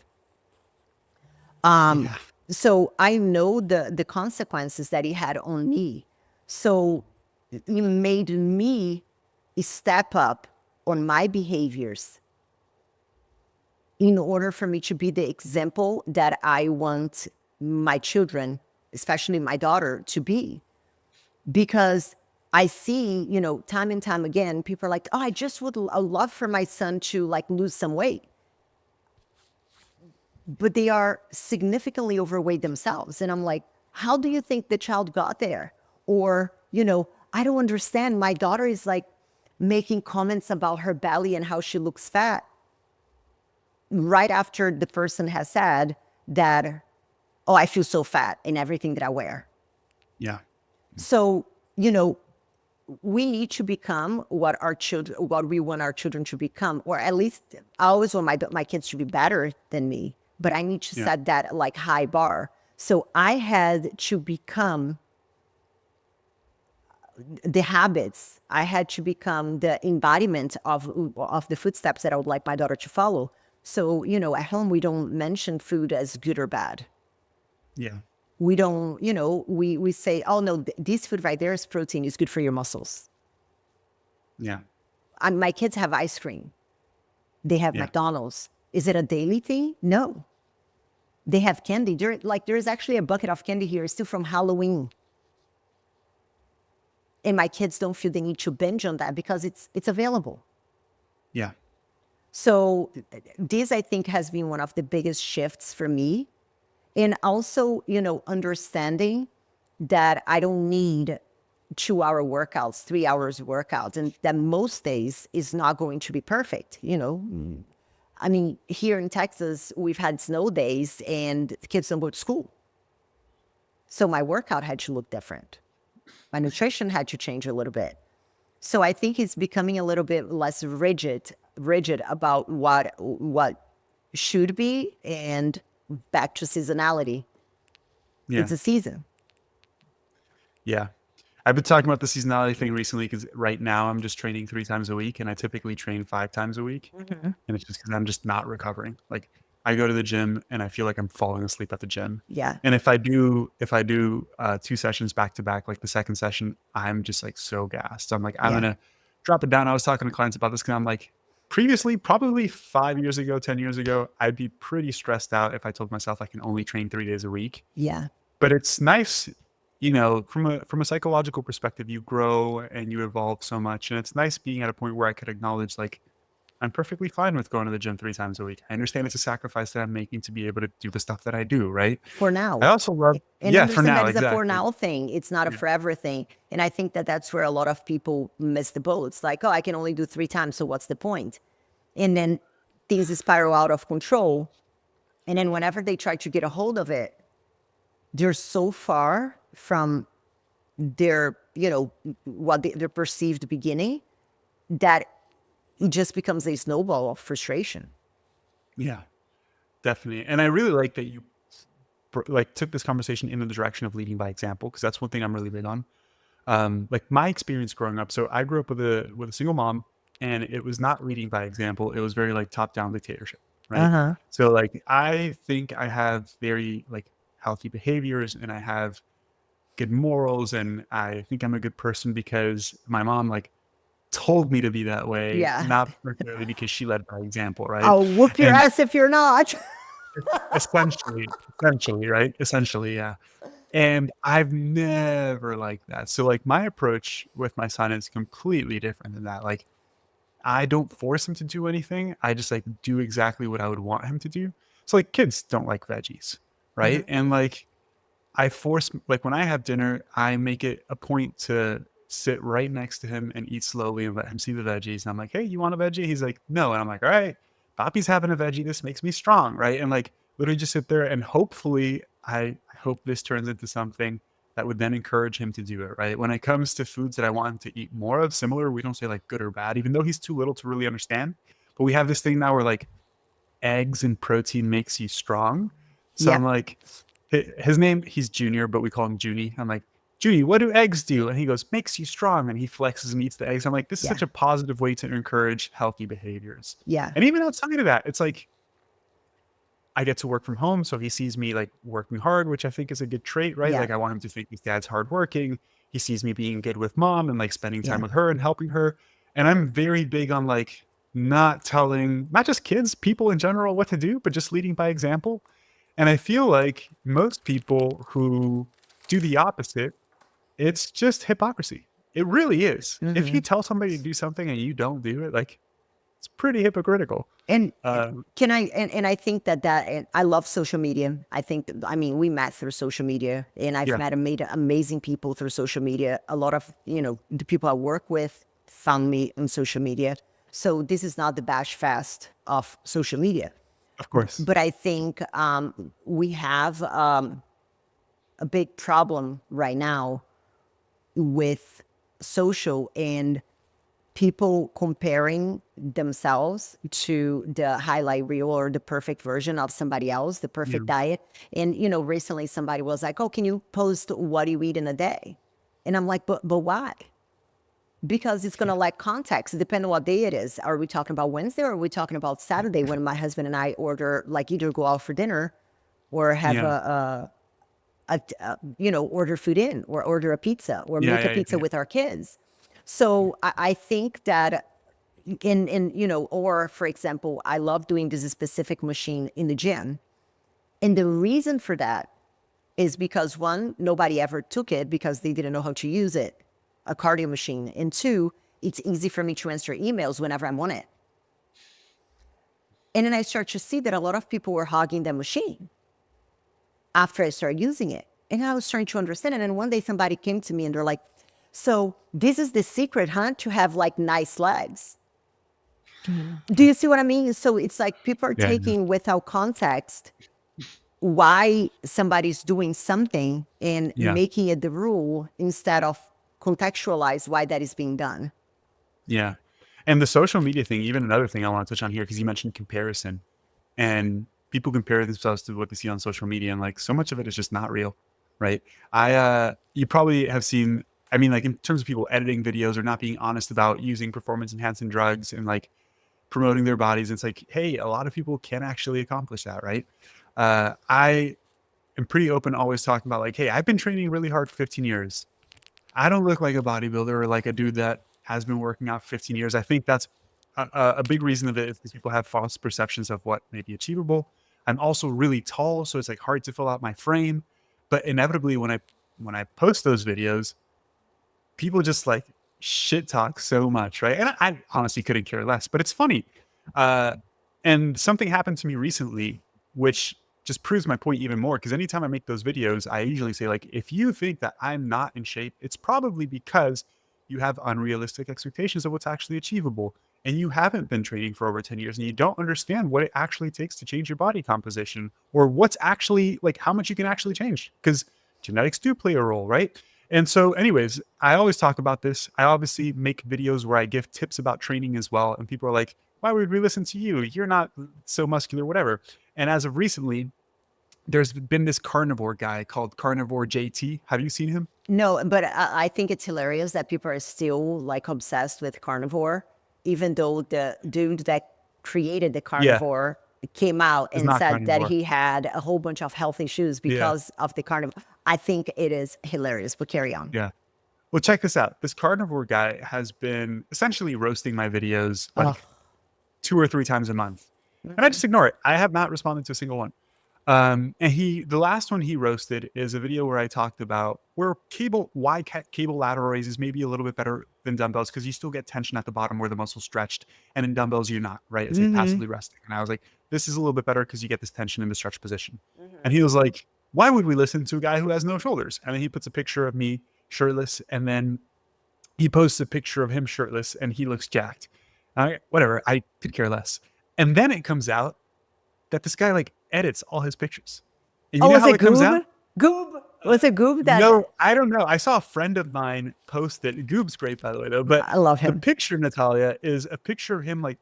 Yeah. So I know the consequences that it had on me. So it made me step up on my behaviors in order for me to be the example that I want my children, especially my daughter, to be. Because I see, time and time again, people are like, oh, I just would love for my son to like lose some weight. But they are significantly overweight themselves. And I'm like, how do you think the child got there? Or, I don't understand. My daughter is like making comments about her belly and how she looks fat right after the person has said that, oh, I feel so fat in everything that I wear. Yeah. So, we need to become what we want our children to become, or at least I always want my kids to be better than me, but I need to Yeah. set that like high bar. So I had to become the habits. I had to become the embodiment of the footsteps that I would like my daughter to follow. So, at home, we don't mention food as good or bad. Yeah. We don't, we say, oh no, this food right there is protein, it's good for your muscles. Yeah. My kids have ice cream. They have Yeah. McDonald's. Is it a daily thing? No. They have candy. There's actually a bucket of candy here, still from Halloween. And my kids don't feel the need to binge on that because it's available. Yeah. So this, I think, has been one of the biggest shifts for me. And also, understanding that I don't need 2-hour workouts, 3 hours workouts, and that most days is not going to be perfect. I mean, here in Texas, we've had snow days and the kids don't go to school. So my workout had to look different. My nutrition had to change a little bit. So I think it's becoming a little bit less rigid about what should be, and back to seasonality. Yeah. It's a season. Yeah. I've been talking about the seasonality thing recently because right now I'm just training 3 times a week, and I typically train 5 times a week. Mhm. And it's just because I'm just not recovering. Like I go to the gym and I feel like I'm falling asleep at the gym. Yeah. And if I do 2 sessions back to back, like the second session, I'm just like so gassed. So I'm like, I'm Yeah. gonna drop it down. I was talking to clients about this because I'm like, previously, probably 5 years ago, 10 years ago, I'd be pretty stressed out if I told myself I can only train 3 days a week. Yeah. But it's nice, from a psychological perspective, you grow and you evolve so much. And it's nice being at a point where I could acknowledge like I'm perfectly fine with going to the gym 3 times a week. I understand it's a sacrifice that I'm making to be able to do the stuff that I do, right? For I now. also love, And yeah, for understand now, that it's a for exactly. now thing. It's not a Yeah, forever thing. And I think that that's where a lot of people miss the boat. It's like, oh, I can only do 3 times, so what's the point? And then things spiral out of control. And then whenever they try to get a hold of it, they're so far from their, their perceived beginning, that it just becomes a snowball of frustration. yeah, definitely. And I really like that you like took this conversation in the direction of leading by example, because that's one thing I'm really big on. Like my experience growing up. So I grew up with a single mom, and it was not leading by example. It was very like top down dictatorship, right? Uh-huh. So like I think I have very like healthy behaviors, and I have good morals, and I think I'm a good person because my mom like told me to be that way, Yeah. not necessarily because she led by example, right? I'll whoop your And ass if you're not. essentially, right? Essentially, yeah. And I've never liked that. So like my approach with my son is completely different than that. Like I don't force him to do anything. I just like do exactly what I would want him to do. So like kids don't like veggies, right? Mhm. And like I force like when I have dinner, I make it a point to sit right next to him and eat slowly and let him see the veggies. And I'm like, hey, you want a veggie? He's like, no. And I'm like, all right, Poppy's having a veggie. This makes me strong, right? And like literally just sit there, and hopefully I hope this turns into something that would then encourage him to do it, right? When it comes to foods that I want him to eat more of, similar, we don't say like good or bad, even though he's too little to really understand. But we have this thing now where like eggs and protein makes you strong. So I'm Yep. like, his name, he's Junior, but we call him Junie. I'm like, Junie, what do eggs do? And he goes, makes you strong. And he flexes and eats the eggs. I'm like, this is Yeah. such a positive way to encourage healthy behaviors. Yeah. And even outside of that, it's like, I get to work from home. So he sees me like working hard, which I think is a good trait, right? Yeah. Like I want him to think his dad's hardworking. He sees me being good with mom and like spending time Yeah. with her and helping her. And I'm very big on like not telling, not just kids, people in general what to do, but just leading by example. And I feel like most people who do the opposite, it's just hypocrisy. It really is. If you Mhm. tell somebody to do something and you don't do it, like it's pretty hypocritical. And Um, can I and I think and I love social media. I mean, we met through social media, and I've yeah, met amazing people through social media. A lot of, the people I work with found me on social media. So this is not the bash fest of social media. of course. But I think we have a big problem right now with social and people comparing themselves to the highlight reel or the perfect version of somebody else, the Yeah, perfect diet. And, recently somebody was like, oh, can you post what you eat in a day? And I'm like, but why? Because it's going to lack context, depending on what day it is. Are we talking about Wednesday, or are we talking about Saturday when my husband and I order, like, either go out for dinner or have yeah, order food in or order a pizza or Yeah, make a yeah, pizza yeah. with our kids. So I think that or for example, I love doing this specific machine in the gym. And the reason for that is because one, nobody ever took it because they didn't know how to use it, a cardio machine. And two, it's easy for me to answer emails whenever I'm on it. And then I start to see that a lot of people were hogging the machine after I started using it. And I was trying to understand. And then one day somebody came to me and they're like, so this is the secret, huh? To have like nice legs. Do you see what I mean? So it's like people are Yeah, taking without context why somebody's doing something and yeah, making it the rule instead of contextualize why that is being done. yeah. And the social media thing, even another thing I want to touch on here, because you mentioned comparison, and people compare themselves to what they see on social media, and like so much of it is just not real, right? You probably have seen, I mean, like in terms of people editing videos or not being honest about using performance enhancing drugs and like promoting their bodies. It's like, hey, a lot of people can actually accomplish that, right? I am pretty open, always talking about like, hey, I've been training really hard for 15 years. I don't look like a bodybuilder or like a dude that has been working out for 15 years. I think that's a big reason of it is because people have false perceptions of what may be achievable. I'm also really tall, so it's like hard to fill out my frame. But inevitably, when I post those videos, people just like shit talk so much, right? And I honestly couldn't care less, but it's funny. Uh, and something happened to me recently, which just proves my point even more. Because anytime I make those videos, I usually say, like, if you think that I'm not in shape, it's probably because you have unrealistic expectations of what's actually achievable. And you haven't been training for over 10 years and you don't understand what it actually takes to change your body composition or what's actually like how much you can actually change. Because genetics do play a role, right? And so, anyways, I always talk about this. I obviously make videos where I give tips about training as well. And people are like, why would we listen to you? You're not so muscular, whatever. And as of recently, there's been this carnivore guy called Carnivore JT. Have you seen him? No, but I think it's hilarious that people are still like obsessed with carnivore, even though the dude that created the Yeah, carnivore came out it's and not said that carnivore. he had a whole bunch of health issues Yeah, because of the carnivore. I think it is hilarious, but carry on. yeah. Well, check this out. This carnivore guy has been essentially roasting my videos Oh, like 2 or 3 times a month. And I just ignore it. I have not responded to a single one. And the last one he roasted is a video where I talked about where cable lateral raises may be a little bit better than dumbbells because you still get tension at the bottom where the muscle's stretched, and in dumbbells you're not, right? It's like passively resting. And I was like, this is a little bit better because you get this tension in the stretch position. And he was like, why would we listen to a guy who has no shoulders? And then he puts a picture of me shirtless, and then he posts a picture of him shirtless, and he looks jacked. Whatever, I could care less. And then it comes out that this guy like edits all his pictures. And you oh, know was how it it comes out? Goob? Goob? Was it Goob No, that I don't know. I saw a friend of mine post it. Goob's great, by the way, though. But I love the him? picture, Natalia, is a picture of him like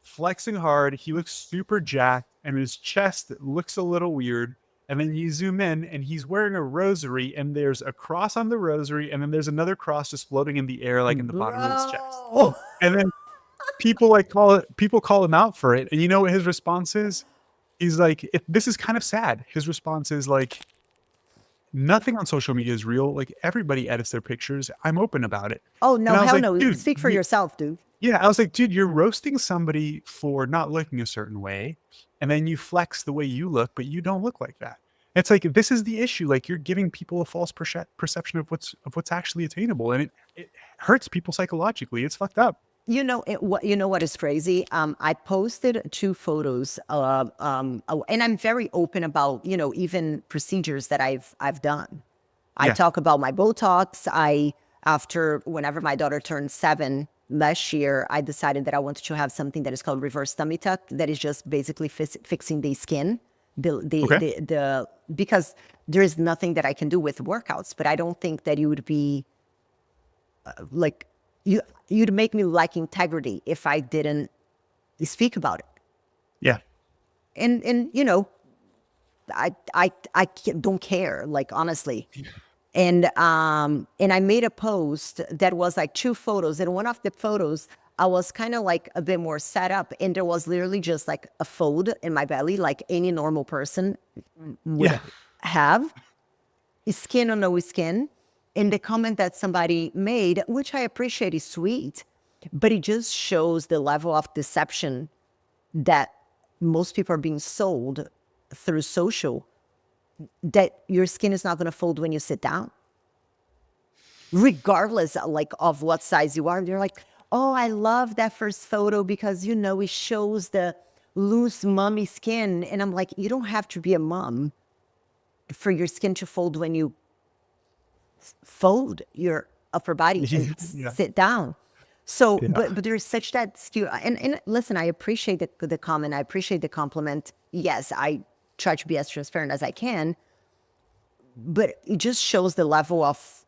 flexing hard. He looks super jacked, and his chest looks a little weird. And then you zoom in, and he's wearing a rosary, and there's a cross on the rosary, and then there's another cross just floating in the air, like in the bottom of his chest. Bro. And then people call him out for it. And you know what his response is? He's like, this is kind of sad. His response is like, nothing on social media is real. Like everybody edits their pictures. I'm open about it. Oh, And no, I was hell like, no. dude, Speak for yourself, dude. yeah, I was like, dude, you're roasting somebody for not looking a certain way. And then you flex the way you look, but you don't look like that. It's like, this is the issue. Like you're giving people a false perception of what's actually attainable. And it hurts people psychologically. It's fucked up. You know what is crazy? I posted two photos, and I'm very open about even procedures that I've done. I Yeah. talk about my Botox. After whenever my daughter turned 7 last year, I decided that I wanted to have something that is called reverse tummy tuck. That is just basically fixing the skin, Okay. because there is nothing that I can do with workouts. But I don't think that you would be like you'd make me lack integrity if I didn't speak about it. Yeah. And don't care, like, honestly. And I made a post that was like two photos, and one of the photos I was kind of like a bit more set up, and there was literally just like a fold in my belly like any normal person would Yeah. have. skin or no skin. And the comment that somebody made, which I appreciate, is sweet, but it just shows the level of deception that most people are being sold through social, that your skin is not going to fold when you sit down, regardless like of what size you are. They're like, oh, I love that first photo because, you know, it shows the loose mommy skin. And I'm like, you don't have to be a mom for your skin to fold when you fold your upper body and Yeah. sit down. So, Yeah. but there's such that skew. And listen, I appreciate the comment. I appreciate the compliment. Yes, I try to be as transparent as I can, but it just shows the level of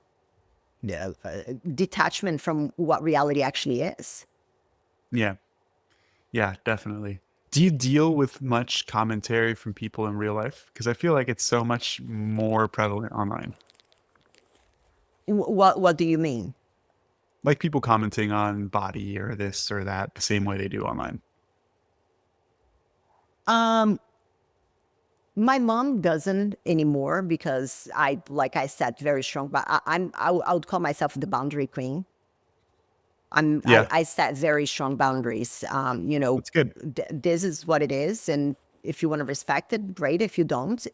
detachment from what reality actually is. Yeah. Yeah, definitely. Do you deal with much commentary from people in real life? Because I feel like it's so much more prevalent online. What do you mean? Like people commenting on body or this or that the same way they do online. Um, my mom doesn't anymore because like I said, very strong. But I would call myself the boundary queen. Yeah, I set very strong boundaries. that's good. This is what it is, and if you want to respect it, great. If you don't,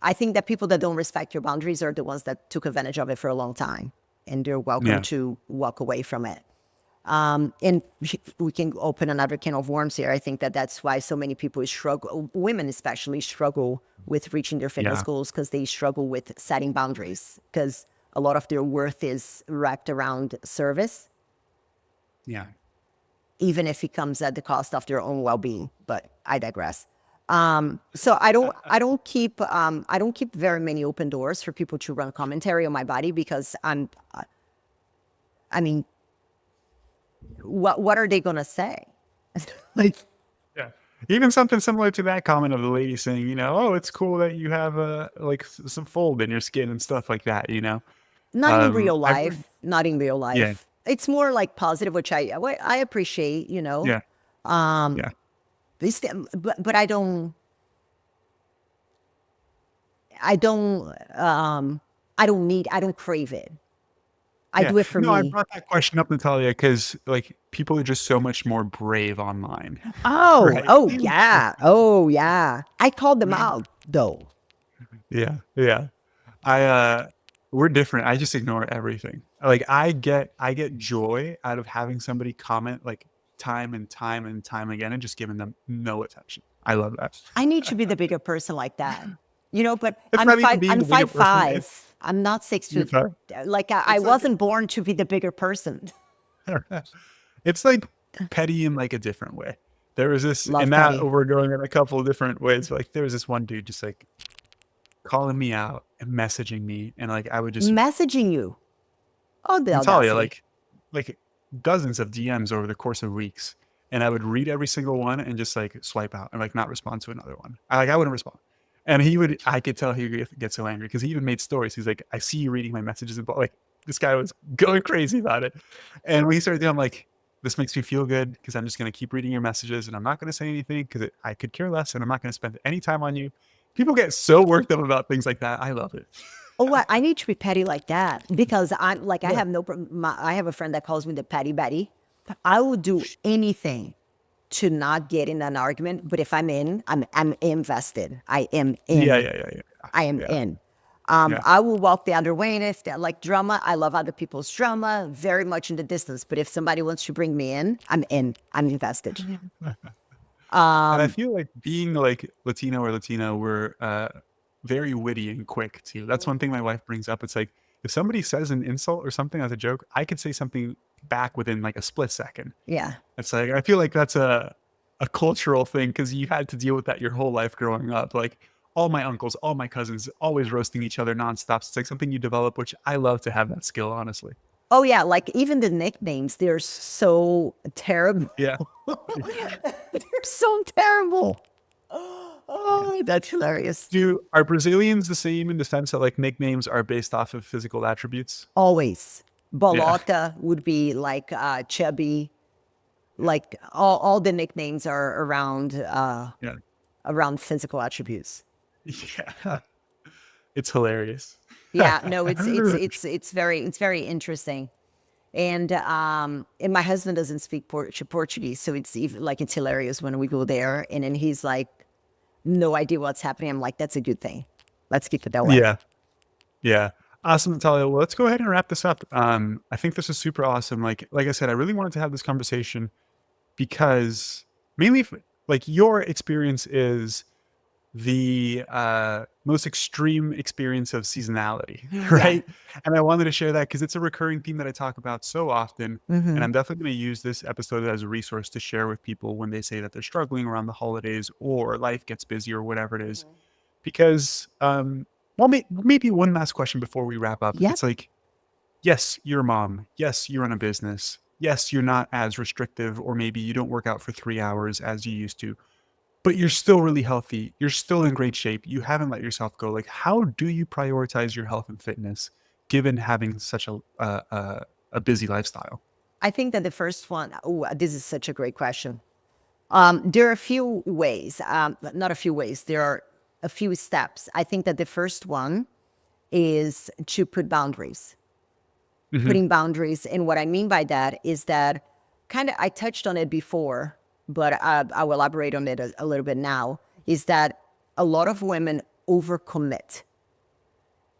I think that people that don't respect your boundaries are the ones that took advantage of it for a long time, and they're welcome Yeah, to walk away from it. And we can open another can of worms here. I think that that's why so many people struggle, women especially struggle with reaching their fitness yeah, goals, because they struggle with setting boundaries, because a lot of their worth is wrapped around service, yeah. even if it comes at the cost of their own well-being. But I digress. So I don't keep very many open doors for people to run commentary on my body, because I mean, what are they gonna say? Like, Yeah. Even something similar to that comment of the lady saying, oh, it's cool that you have like some fold in your skin and stuff like that, not in real I've heard, life, not in real yeah, life. It's more like positive, which I appreciate, yeah, Um, yeah, but I don't crave it. I yeah. do it for No, I me. brought that question up, Natalia, because like people are just so much more brave online, right? Oh yeah. Oh yeah. I called them out though. Yeah, yeah. I we're different. I just ignore everything. Like I get joy out of having somebody comment like time and time and time again and just giving them no attention. I love that. I need to be the bigger person like that. But It's not even being I'm the bigger person. 5'5". I'm not six You're foot. sorry. Like I It's like wasn't born to be the bigger person. it's like petty in like a different way. There was this, and Love that Patty. we're going in a couple of different ways. Like there was this one dude just like calling me out and messaging me, and like I would just Messaging you. Oh, the Natalia, audacity. like dozens of DMs over the course of weeks, and I would read every single one and just like swipe out and like not respond to another one. I wouldn't respond, and I could tell he would get so angry because he even made stories. He's like, I see you reading my messages, and like this guy was going crazy about it. And when he started doing, I'm like, this makes me feel good because I'm just gonna keep reading your messages and I'm not gonna say anything because I could care less and I'm not gonna spend any time on you. People get so worked up about things like that. I love it. Oh, what? I need to be petty like that, because I'm like, I Yeah. have no, I have a friend that calls me the petty Betty. I will do anything to not get in an argument, but if I'm in, I'm invested. I am Yeah, in. yeah, yeah, yeah. I am Yeah. in. Yeah. I will walk the other way, and if they like drama, I love other people's drama, very much in the distance. But if somebody wants to bring me in, I'm in. I'm invested. And I feel like being like Latino or Latino, we're very witty and quick too. That's one thing my wife brings up. It's like if somebody says an insult or something as a joke, I could say something back within like a split second. Yeah. It's like I feel like that's a cultural thing because you had to deal with that your whole life growing up. Like all my uncles, all my cousins, always roasting each other nonstop. It's like something you develop, which I love to have that skill, honestly. Oh yeah, like even the nicknames, they're so terrible. Yeah. They're so terrible. Yeah. Oh, that's hilarious. Are Brazilians the same in the sense that like nicknames are based off of physical attributes? Always. Yeah. Bolota would be like chubby. Like all the nicknames are Yeah. around physical attributes. Yeah. It's hilarious. Yeah, no, it's very interesting. And my husband doesn't speak Portuguese, so it's even like it's hilarious when we go there, and then he's like, no idea what's happening. I'm like, that's a good thing. Let's keep it that way. Yeah. Yeah. Awesome, Natalia. Well, let's go ahead and wrap this up. I think this is super awesome. Like I said, I really wanted to have this conversation because mainly like your experience is the most extreme experience of seasonality, Yeah. right? And I wanted to share that because it's a recurring theme that I talk about so often. And Hmm. I'm definitely going to use this episode as a resource to share with people when they say that they're struggling around the holidays or life gets busy or whatever it is. Because, well, maybe one last question before we wrap up. Yeah. It's like, yes, you're a mom. Yes, you run a business. Yes, you're not as restrictive, or maybe you don't work out for 3 hours as you used to, but you're still really healthy. You're still in great shape. You haven't let yourself go. Like, how do you prioritize your health and fitness given having such a busy lifestyle? I think that the first one, oh, this is such a great question. There are a few ways, not a few ways, there are a few steps. I think that the first one is to put boundaries, Hmm. putting boundaries. And what I mean by that is that kind of, I touched on it before, but I will elaborate on it a little bit now, is that a lot of women overcommit.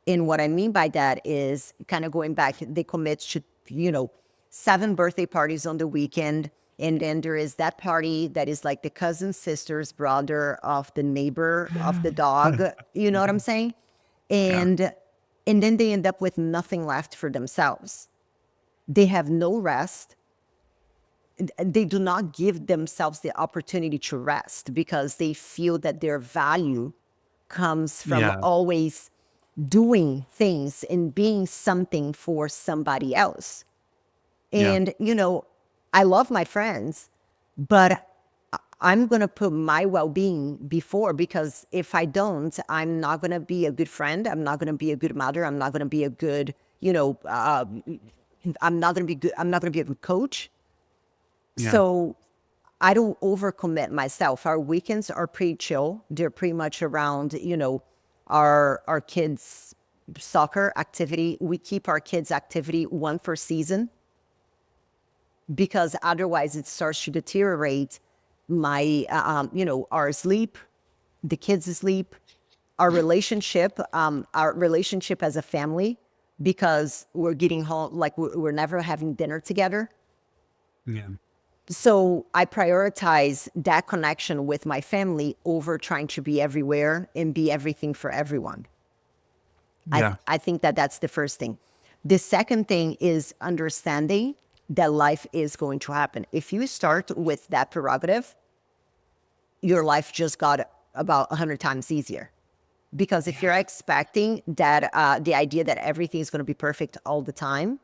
And what I mean by that is kind of going back, they commit to, 7 birthday parties on the weekend. And then there is that party that is like the cousin, sister's brother of the neighbor of the dog. You know what I'm saying? Yeah. And then they end up with nothing left for themselves. They have no rest. They do not give themselves the opportunity to rest because they feel that their value comes from Yeah. always doing things and being something for somebody else. Yeah. And, I love my friends, but I'm going to put my well being before, because if I don't, I'm not going to be a good friend. I'm not going to be a good mother. I'm not going to be a good, I'm not going to be good. I'm not going to be a good coach. Yeah. So I don't overcommit myself. Our weekends are pretty chill. They're pretty much around, our kids' soccer activity. We keep our kids' activity one per season, because otherwise it starts to deteriorate our sleep, the kids' sleep, our relationship as a family, because we're getting home, like we're never having dinner together. Yeah. So I prioritize that connection with my family over trying to be everywhere and be everything for everyone. Yeah. I think that that's the first thing. The second thing is understanding that life is going to happen. If you start with that prerogative, your life just got about 100 times easier. Because if you're expecting that, the idea that everything is going to be perfect all the time,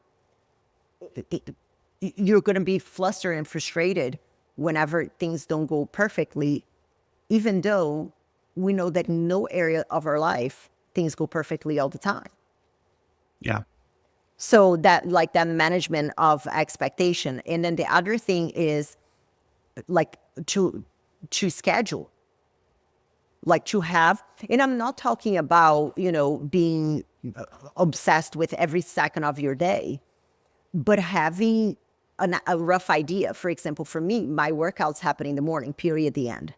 you're going to be flustered and frustrated whenever things don't go perfectly, even though we know that in no area of our life things go perfectly all the time. Yeah. So that, like, that management of expectation. And then the other thing is like to schedule, like to have, and I'm not talking about, being obsessed with every second of your day, but having a rough idea. For example, for me, my workouts happen in the morning, period, the end.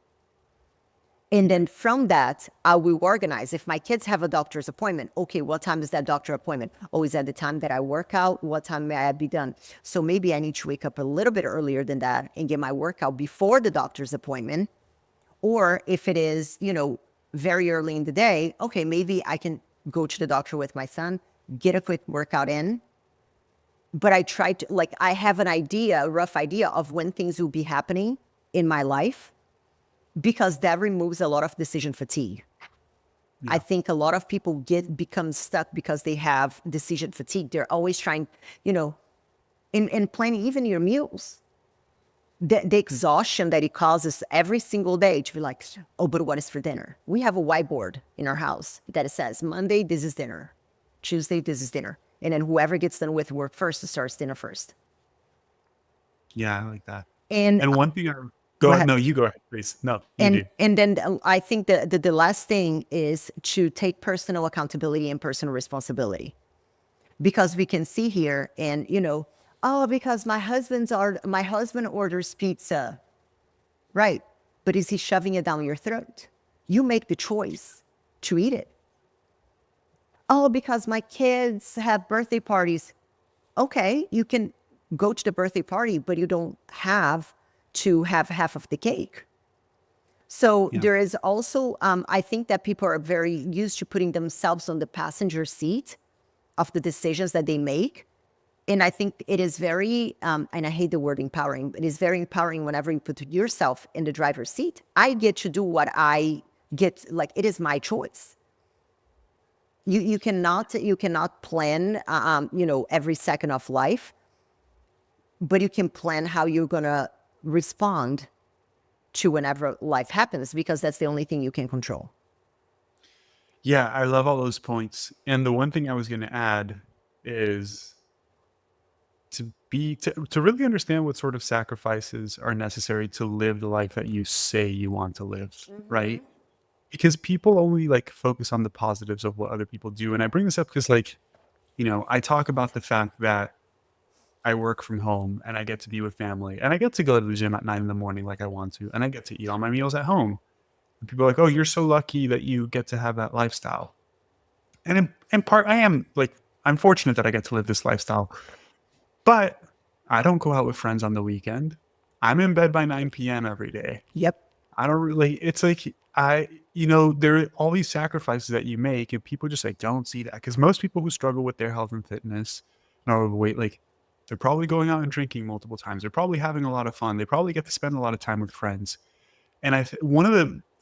And then from that, I will organize. If my kids have a doctor's appointment, okay, what time is that doctor appointment? Oh, is that the time that I work out? What time may I be done? So maybe I need to wake up a little bit earlier than that and get my workout before the doctor's appointment. Or if it is, very early in the day, okay, maybe I can go to the doctor with my son, get a quick workout in. But I try to, like, I have an idea, a rough idea of when things will be happening in my life, because that removes a lot of decision fatigue. I Yeah. think a lot of people become stuck because they have decision fatigue. They're always trying, in planning even your meals. The exhaustion that it causes every single day to be like, oh, but what is for dinner? We have a whiteboard in our house that says, Monday, this is dinner. Tuesday, this is dinner. And then whoever gets done with work first starts dinner first. Yeah. I like that. And And one thing I Go Go ahead. no, you go ahead, please. No, you And do. and then I think the last thing is to take personal accountability and personal responsibility, because we can see here, and oh, because my husband orders pizza, right? But is he shoving it down your throat? You make the choice to eat it. Oh, because my kids have birthday parties. Okay, you can go to the birthday party, but you don't have to have half of the cake. So Yeah. there is also, I think that people are very used to putting themselves on the passenger seat of the decisions that they make. And I think it is very, and I hate the word empowering, but it's very empowering whenever you put yourself in the driver's seat. I get to do what I get, like it is my choice. You cannot plan, every second of life, but you can plan how you're gonna respond to whenever life happens, because that's the only thing you can control. Yeah, I love all those points. And the one thing I was going to add is to really understand what sort of sacrifices are necessary to live the life that you say you want to live, right? Because people only like focus on the positives of what other people do. And I bring this up because I talk about the fact that I work from home and I get to be with family and I get to go to the gym at 9 in the morning like I want to, and I get to eat all my meals at home. And people are like, "Oh, you're so lucky that you get to have that lifestyle." And in part, I'm fortunate that I get to live this lifestyle, but I don't go out with friends on the weekend. I'm in bed by 9 p.m. every day. Yep. I don't really, it's like, there are all these sacrifices that you make, and people just like don't see that. Because most people who struggle with their health and fitness and are overweight, like they're probably going out and drinking multiple times. They're probably having a lot of fun. They probably get to spend a lot of time with friends. And one of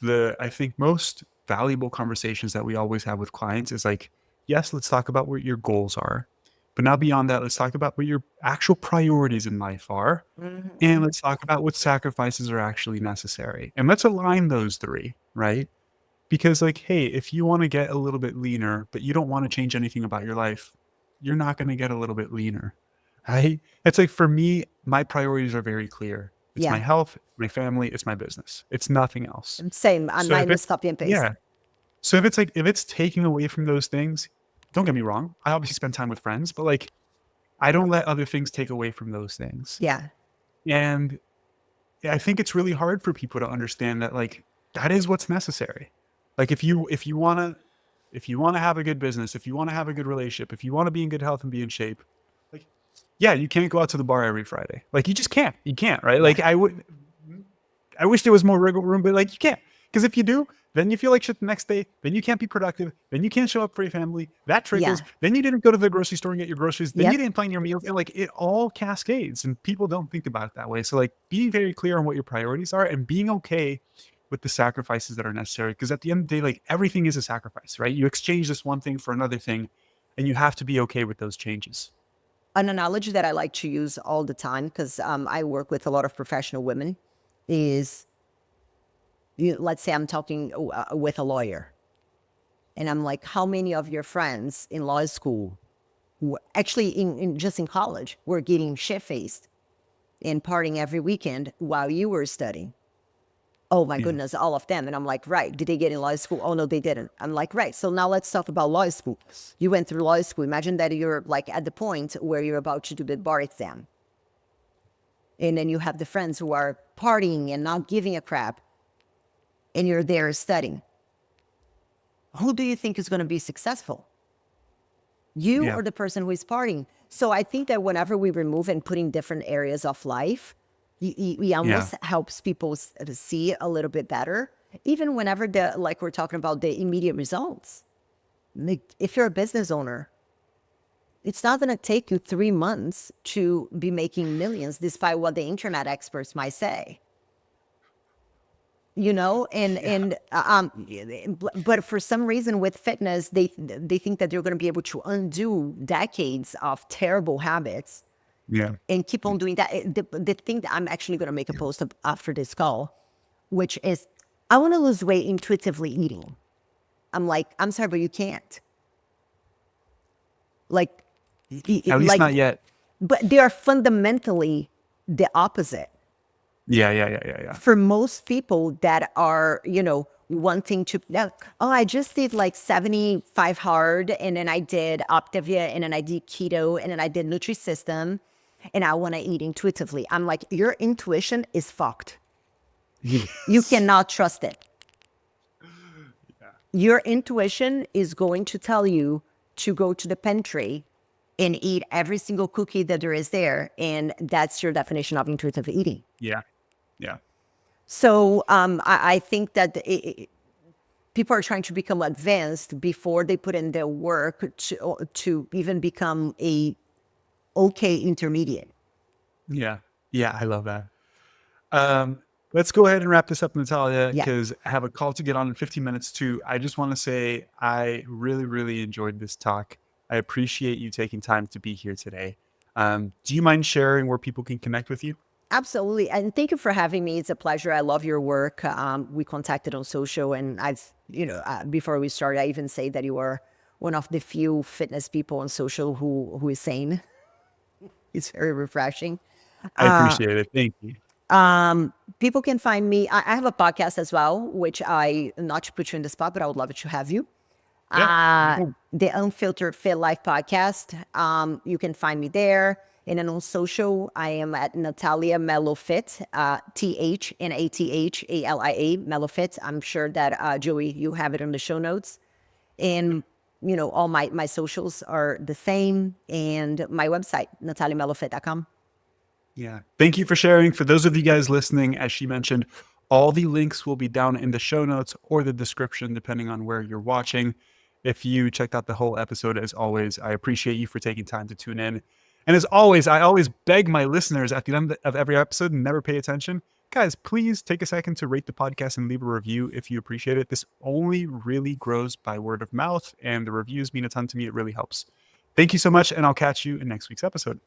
the I think most valuable conversations that we always have with clients is like, yes, let's talk about what your goals are, but now beyond that, let's talk about what your actual priorities in life are, and let's talk about what sacrifices are actually necessary, and let's align those three, right? Because like, hey, if you want to get a little bit leaner, but you don't want to change anything about your life, you're not going to get a little bit leaner, right? It's like for me, my priorities are very clear. It's my Yeah. health, my family, it's my business. It's nothing else. Same. So if Mine it's is copy and paste. yeah. So if it's taking away from those things, don't get me wrong. I obviously spend time with friends, but like I don't let other things take away from those things. Yeah. And I think it's really hard for people to understand that like that is what's necessary. Like if you wanna have a good business, if you wanna have a good relationship, if you wanna be in good health and be in shape, like yeah, you can't go out to the bar every Friday. Like you just can't. You can't, right? Yeah. Like I wish there was more wiggle room, but like you can't. Because if you do, then you feel like shit the next day. Then you can't be productive. Then you can't show up for your family. That trickles. Yeah. Then you didn't go to the grocery store and get your groceries. Then you Yep. didn't plan your meals. And like it all cascades. And people don't think about it that way. So like being very clear on what your priorities are and being okay with the sacrifices that are necessary. Because at the end of the day, like everything is a sacrifice, right? You exchange this one thing for another thing, and you have to be okay with those changes. An analogy that I like to use all the time, because I work with a lot of professional women, is let's say I'm talking with a lawyer, and I'm like, how many of your friends in law school, actually just in college, were getting shit faced and partying every weekend while you were studying? Oh my Yeah. goodness, all of them. And I'm like, right. Did they get in law school? Oh no, they didn't. I'm like, right. So now let's talk about law school. You went through law school. Imagine that you're like at the point where you're about to do the bar exam. And then you have the friends who are partying and not giving a crap, and you're there studying. Who do you think is going to be successful? You Yeah. or the person who is partying? So I think that whenever we remove and put in different areas of life, we Yeah. almost helps people to see a little bit better. Even whenever like we're talking about the immediate results. Like if you're a business owner, it's not going to take you 3 months to be making millions, despite what the internet experts might say. Yeah. But for some reason with fitness, they think that they're going to be able to undo decades of terrible habits Yeah. and keep on doing that. The thing that I'm actually going to make a post after this call, which is, I want to lose weight intuitively eating. I'm like, I'm sorry, but you can't. Like, At least like, not yet. but they are fundamentally the opposite. Yeah. For most people that are, wanting to, oh, I just did like 75 hard, and then I did Optavia, and then I did keto, and then I did Nutri-System, and I want to eat intuitively. I'm like, your intuition is fucked. You Yes. cannot trust it. Yeah. Your intuition is going to tell you to go to the pantry and eat every single cookie that there is there. And that's your definition of intuitive eating. Yeah. Yeah. So I think that people are trying to become advanced before they put in their work to even become a okay intermediate. Yeah. Yeah. I love that. Um, let's go ahead and wrap this up, Natalia, Yeah, because I have a call to get on in 15 minutes too. I just want to say I really, really enjoyed this talk. I appreciate you taking time to be here today. Do you mind sharing where people can connect with you? absolutely. And thank you for having me. It's a pleasure. I love your work. We contacted on social, and before we started, I even say that you are one of the few fitness people on social who is sane. It's very refreshing. I appreciate it. Thank you. People can find me. I have a podcast as well, which I, not to put you in the spot, but I would love to have you. Yeah. The Unfiltered Fit Life podcast. You can find me there. And then on social, I am at Natalia Mello Fit, THNATHALIA Mello Fit. I'm sure that Joey, you have it in the show notes. And all my socials are the same, and my website, nataliamellofit.com. Yeah. Thank you for sharing. For those of you guys listening, as she mentioned, all the links will be down in the show notes or the description, depending on where you're watching. If you checked out the whole episode, as always, I appreciate you for taking time to tune in. And as always, I always beg my listeners at the end of every episode and never pay attention. Guys, please take a second to rate the podcast and leave a review if you appreciate it. This only really grows by word of mouth, and the reviews mean a ton to me. It really helps. Thank you so much, and I'll catch you in next week's episode.